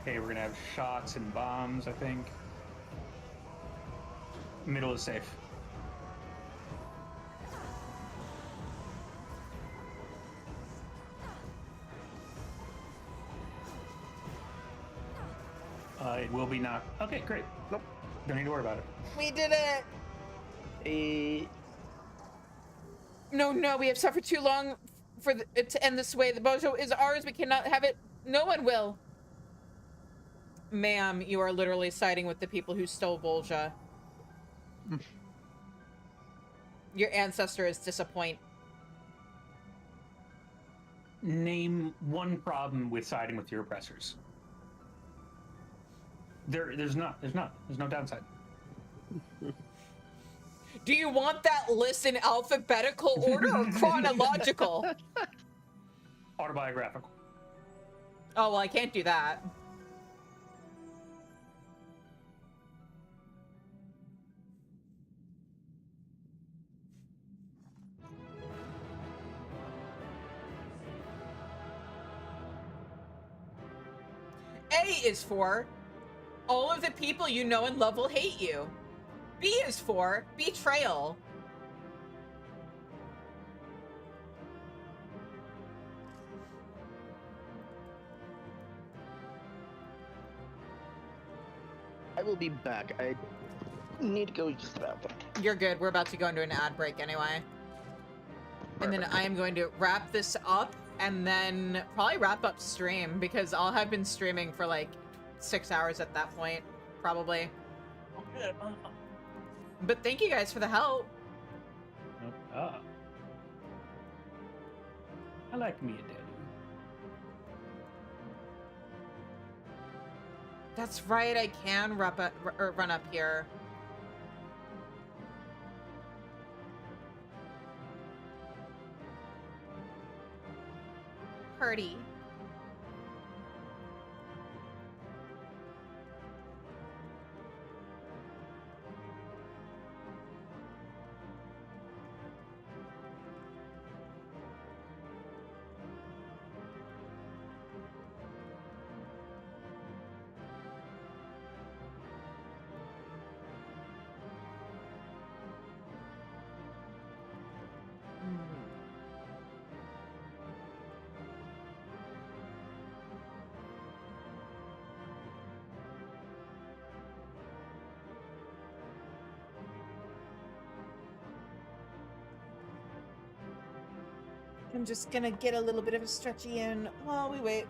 Okay, we're gonna have shots and bombs, I think. Middle is safe. It will be not. Okay, great. Nope. Don't need to worry about it. We did it. No, we have suffered too long for it to end this way. The Bozja is ours. We cannot have it. No one will. Ma'am, you are literally siding with the people who stole Bozja. Your ancestor is disappointed. Name one problem with siding with your oppressors. There's no downside. Do you want that list in alphabetical order or chronological? Autobiographical. Oh, well, I can't do that. A is for all of the people you know and love will hate you. B is for betrayal. I will be back. I need to go use the bathroom. You're good. We're about to go into an ad break anyway. And then I am going to wrap this up and then probably wrap up stream because I'll have been streaming for like 6 hours at that point, probably. But thank you guys for the help. I like me a daddy. That's right, I can run up here. Purdy. I'm just gonna get a little bit of a stretchy in while we wait.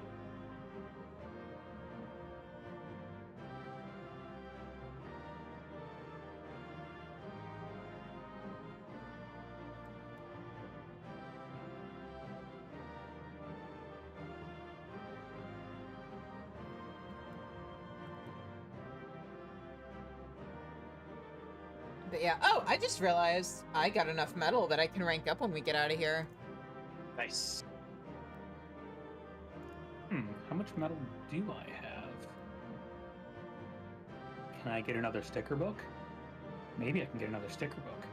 But yeah, oh, I just realized I got enough metal that I can rank up when we get out of here. Nice. How much metal do I have? Can I get another sticker book? Maybe I can get another sticker book.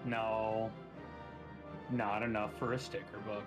No. Not enough for a sticker book.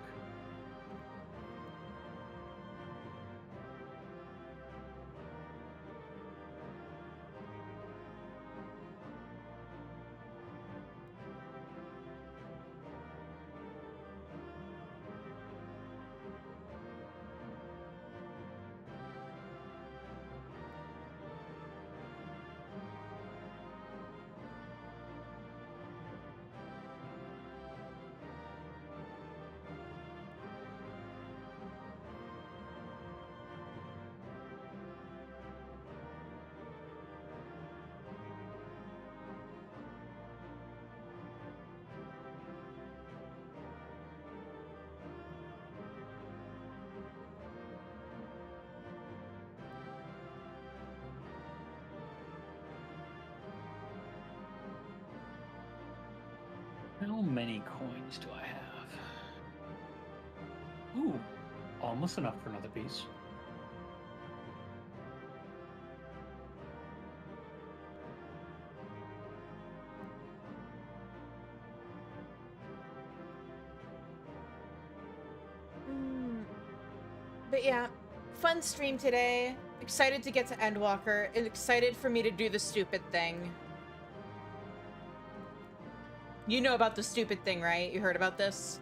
How many coins do I have? Ooh, almost enough for another piece. But yeah, fun stream today. Excited to get to Endwalker, and excited for me to do the stupid thing. You know about the stupid thing, right? You heard about this?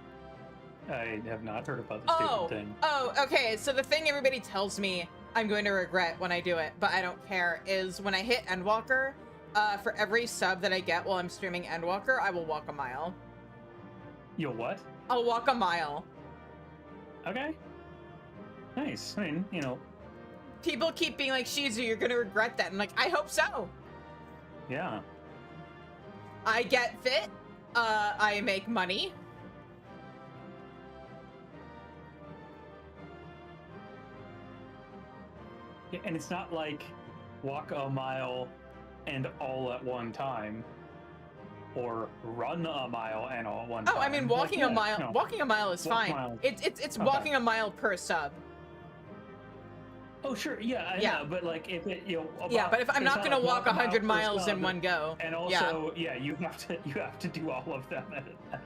I have not heard about the stupid thing. Oh, okay. So the thing everybody tells me I'm going to regret when I do it, but I don't care, is when I hit Endwalker, for every sub that I get while I'm streaming Endwalker, I will walk a mile. You'll what? I'll walk a mile. Okay. Nice. I mean, you know. People keep being like, Shizu, you're gonna regret that. I'm like, I hope so. Yeah. I get fit. I make money. Yeah, and it's not like walk a mile and all at one time, or run a mile and all at one time. Oh, I mean, walking a mile. No. Walking a mile is fine. It's Okay. walking a mile per sub. Oh, sure, yeah, I know, but like if it, you know, yeah, but if I'm not gonna walk 100 miles in sub, one go, and also, yeah, you have to do all of them at a time.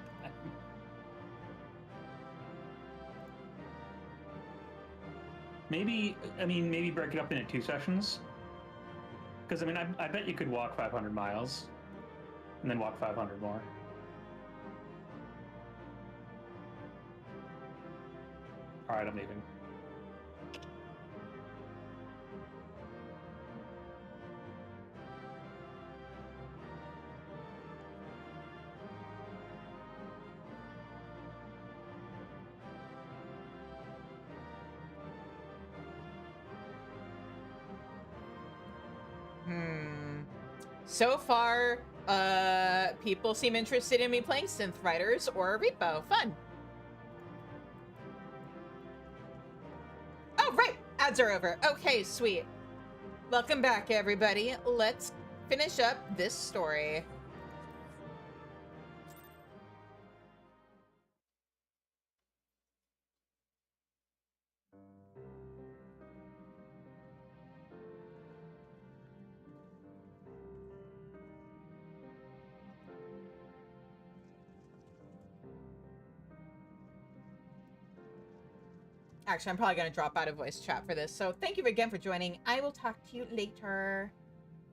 Maybe, I mean, maybe break it up into 2 sessions. Because I mean, I bet you could walk 500 miles, and then walk 500 more. All right, I'm leaving. So far, people seem interested in me playing Synth Riders or Repo. Fun. Oh, right. Ads are over. Okay, sweet. Welcome back, everybody. Let's finish up this story. Actually, I'm probably going to drop out of voice chat for this. So thank you again for joining. I will talk to you later.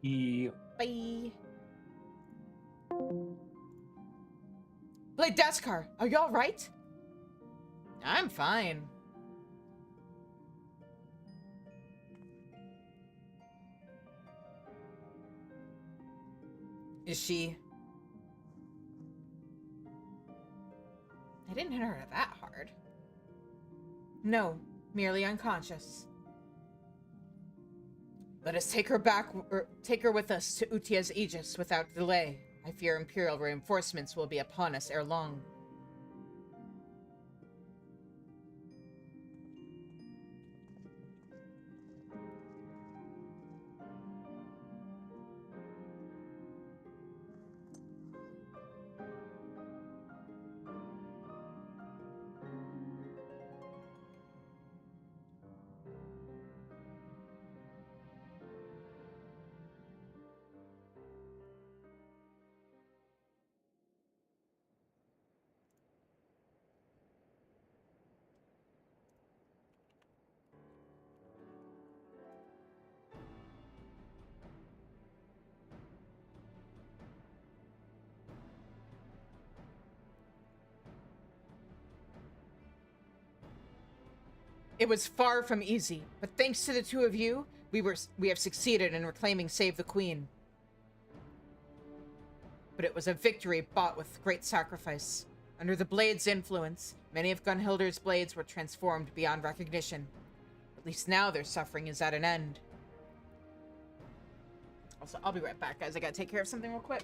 Yeah. Bye. Blade Daskar, are you all right? I'm fine. Is she? I didn't hit her that hard. No, merely unconscious. Let us take her back, or take her with us to Utia's Aegis without delay. I fear Imperial reinforcements will be upon us ere long. It was far from easy, but thanks to the two of you, we have succeeded in reclaiming Save the Queen. But it was a victory bought with great sacrifice. Under the blade's influence, many of Gunhilder's blades were transformed beyond recognition. At least now their suffering is at an end. Also, I'll be right back, guys. I gotta take care of something real quick.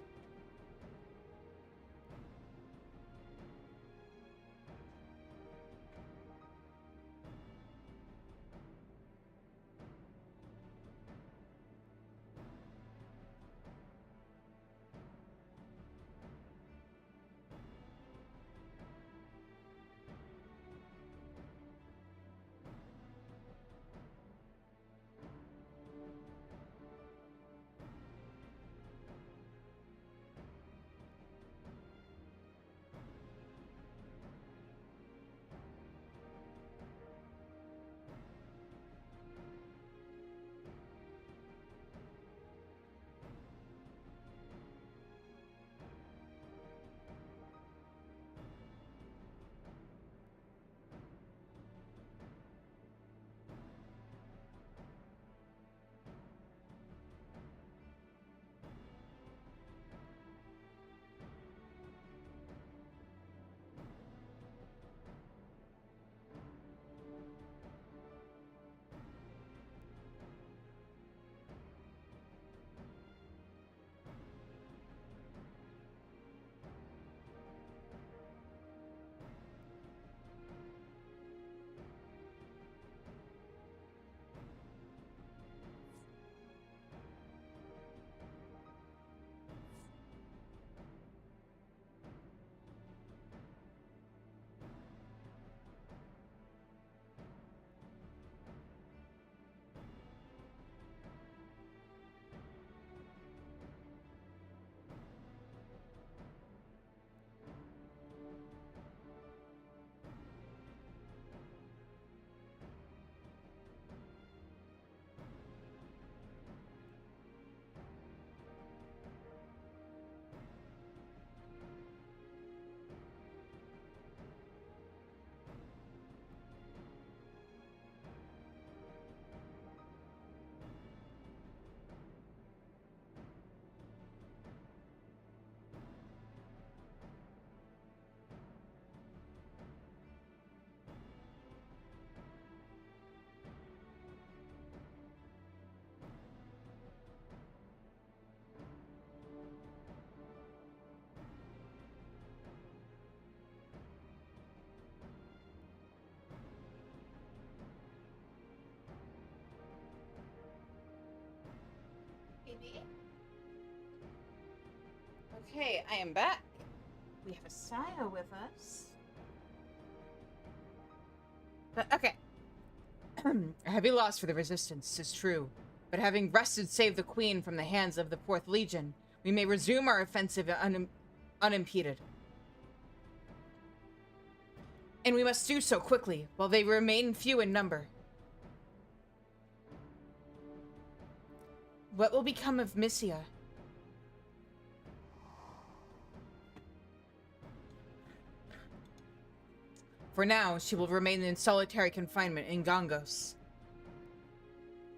Okay, I am back. We have a Saya with us. But, okay. A heavy loss for the Resistance, 'tis true. But having wrested Save the Queen from the hands of the 4th Legion, we may resume our offensive unimpeded. And we must do so quickly, while they remain few in number. What will become of Missia? For now, she will remain in solitary confinement in Gangos.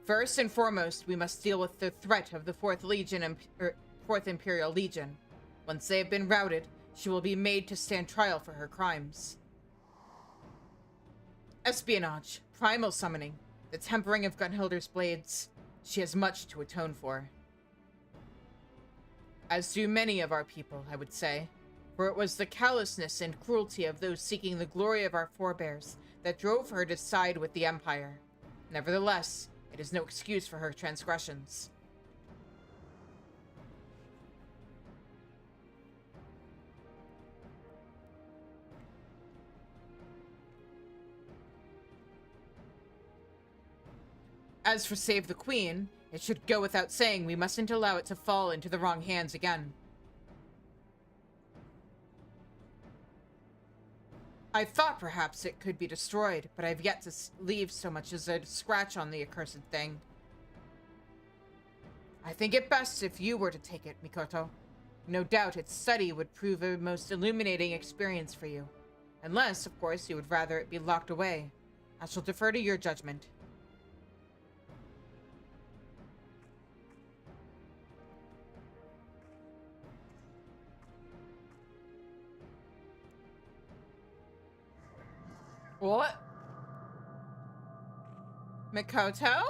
First and foremost, we must deal with the threat of the 4th Legion and 4th Imperial Legion. Once they have been routed, she will be made to stand trial for her crimes. Espionage, primal summoning, the tempering of Gunhilder's blades. She has much to atone for. As do many of our people, I would say. For it was the callousness and cruelty of those seeking the glory of our forebears that drove her to side with the Empire. Nevertheless, it is no excuse for her transgressions. As for Save the Queen, it should go without saying we mustn't allow it to fall into the wrong hands again. I thought perhaps it could be destroyed, but I've yet to leave so much as a scratch on the accursed thing. I think it best if you were to take it, Mikoto. No doubt its study would prove a most illuminating experience for you. Unless, of course, you would rather it be locked away. I shall defer to your judgment. What? Mikoto?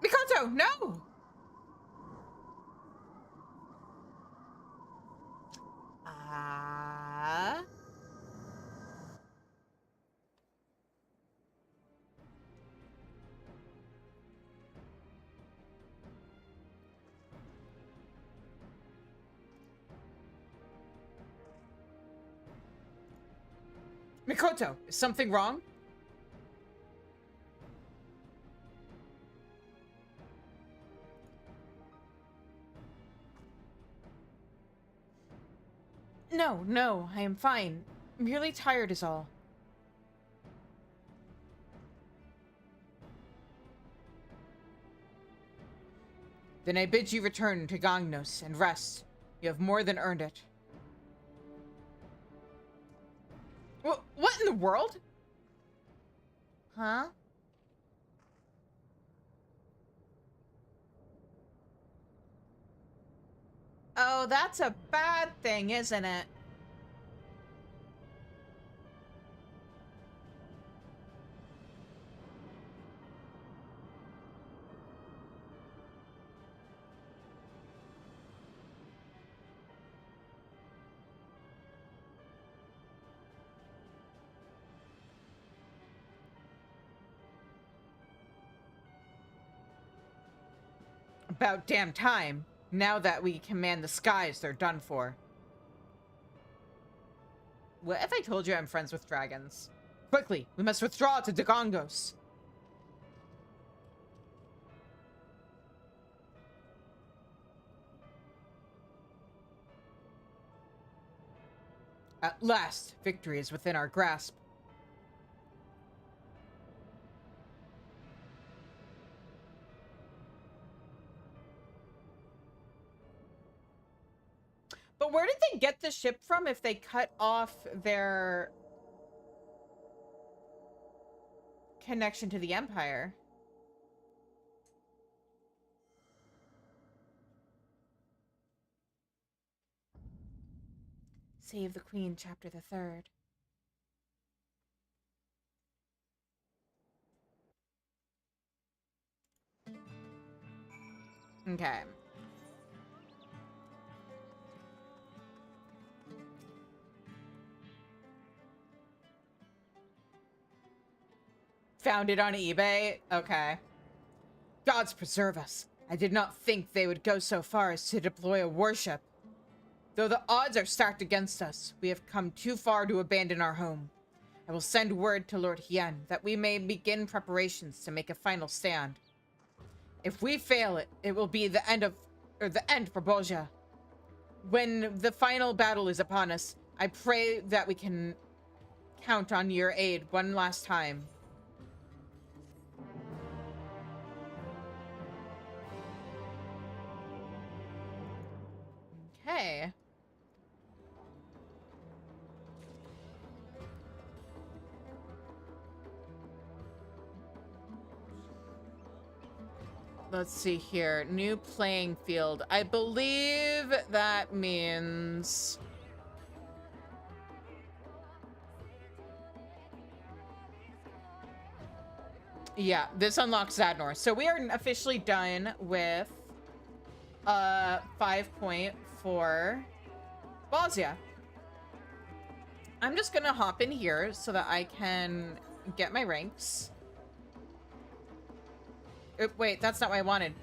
Mikoto, no! Mikoto, is something wrong? No, I am fine. Merely tired is all. Then I bid you return to Gangnos and rest. You have more than earned it. What in the world? Huh? Oh, that's a bad thing, isn't it? About damn time. Now that we command the skies, they're done for. What if I told you I'm friends with dragons? Quickly, we must withdraw to Dagongos. At last, victory is within our grasp. But where did they get the ship from if they cut off their connection to the Empire? Save the Queen, chapter the 3rd. Okay. Found it on eBay? Okay. Gods preserve us. I did not think they would go so far as to deploy a warship. Though the odds are stacked against us, we have come too far to abandon our home. I will send word to Lord Hien that we may begin preparations to make a final stand. If we fail it, it will be the end for Bozja. When the final battle is upon us, I pray that we can count on your aid one last time. Okay. Let's see here. New playing field. I believe that means... Yeah, this unlocks Zadnor. So we are officially done with 5 point for Bozja. I'm just gonna hop in here so that I can get my ranks. Wait, that's not what I wanted.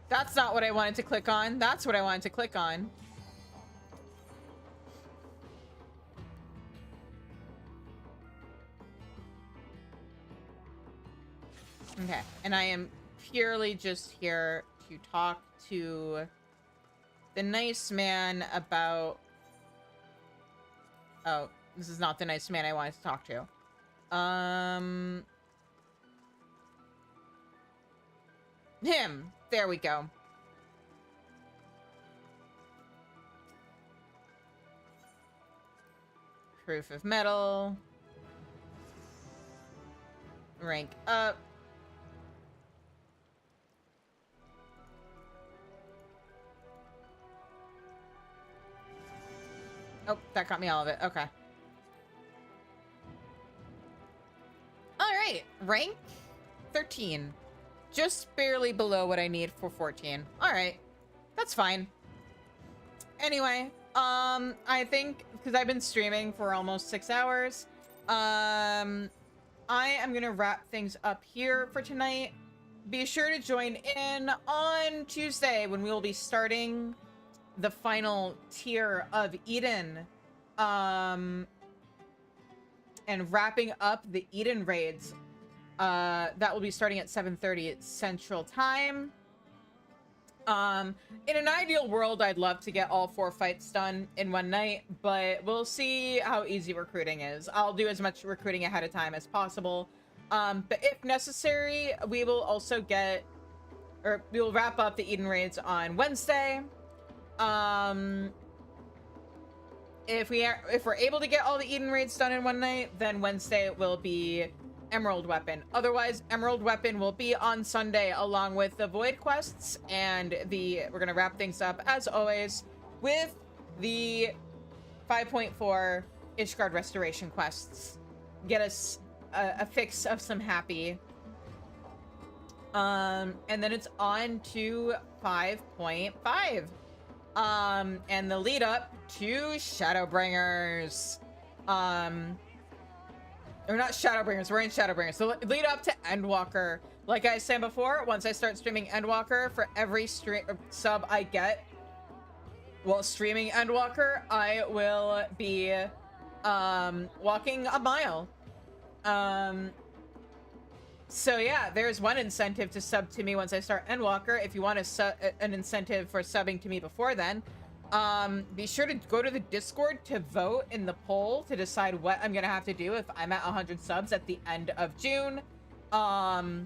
That's not what I wanted to click on. That's what I wanted to click on. Okay, and I am purely just here to talk to the nice man about... Oh, this is not the nice man I wanted to talk to. Him. There we go. Proof of metal. Rank up. Oh, that got me all of it. Okay. All right. Rank 13. Just barely below what I need for 14. All right. That's fine. Anyway, I think because I've been streaming for almost 6 hours, I am going to wrap things up here for tonight. Be sure to join in on Tuesday when we will be starting the final tier of Eden, and wrapping up the Eden raids. That will be starting at 7:30 Central Time. In an ideal world, I'd love to get all 4 fights done in one night, but we'll see how easy recruiting is. I'll do as much recruiting ahead of time as possible. But if necessary, we will also we will wrap up the Eden raids on Wednesday. If we're able to get all the Eden raids done in one night, then Wednesday will be Emerald Weapon. Otherwise, Emerald Weapon will be on Sunday along with the Void quests, and we're gonna wrap things up as always with the 5.4 Ishgard Restoration quests. Get us a fix of some happy. And then it's on to 5.5. And the lead up to Shadowbringers. Or not Shadowbringers, we're in Shadowbringers. So lead up to Endwalker. Like I said before, once I start streaming Endwalker, for every sub I get while streaming Endwalker, I will be walking a mile. So yeah, there's one incentive to sub to me once I start Endwalker. If you want an incentive for subbing to me before then, be sure to go to the Discord to vote in the poll to decide what I'm gonna have to do if I'm at 100 subs at the end of June. Right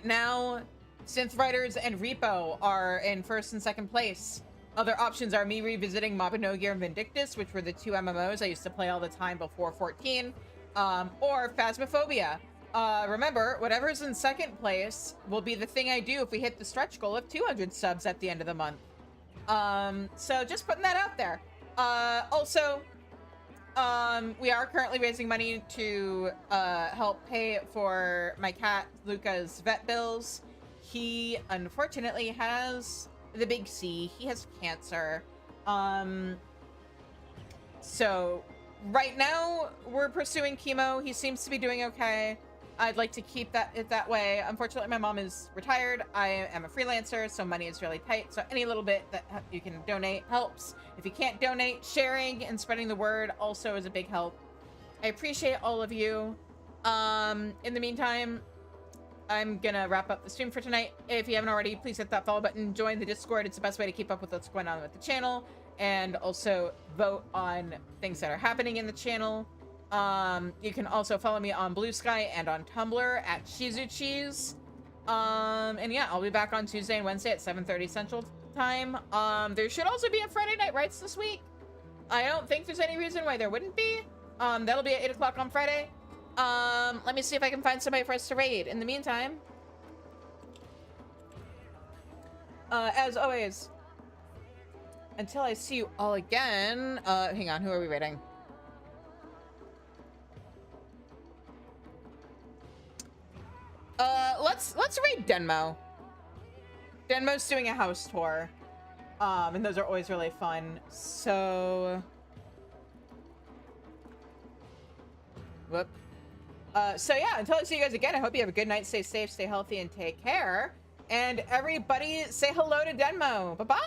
now, Synth Riders and Repo are in 1st and 2nd place. Other options are me revisiting Mabinogi and Vindictus, which were the 2 MMOs I used to play all the time before 14, or Phasmophobia. Remember, whatever's in 2nd place will be the thing I do if we hit the stretch goal of 200 subs at the end of the month. So just putting that out there. Also, we are currently raising money to help pay for my cat Luca's vet bills. He unfortunately has the big C. He has cancer. So right now we're pursuing chemo. He seems to be doing okay. I'd like to keep it that way. Unfortunately, my mom is retired. I am a freelancer, so money is really tight. So any little bit that you can donate helps. If you can't donate, sharing and spreading the word also is a big help. I appreciate all of you. In the meantime, I'm gonna wrap up the stream for tonight. If you haven't already, please hit that follow button. Join the Discord. It's the best way to keep up with what's going on with the channel. And also vote on things that are happening in the channel. You can also follow me on Blue Sky and on Tumblr at Shizucheese. And yeah, I'll be back on Tuesday and Wednesday at 7:30 Central Time. There should also be a Friday Night Rights this week. I don't think there's any reason why there wouldn't be. That'll be at 8 o'clock on Friday. Let me see if I can find somebody for us to raid. In the meantime, as always, until I see you all again, hang on, who are we raiding? Let's raid Denmo. Denmo's doing a house tour. And those are always really fun. So whoop. So yeah, until I see you guys again, I hope you have a good night. Stay safe, stay healthy, and take care. And everybody say hello to Denmo. Bye-bye.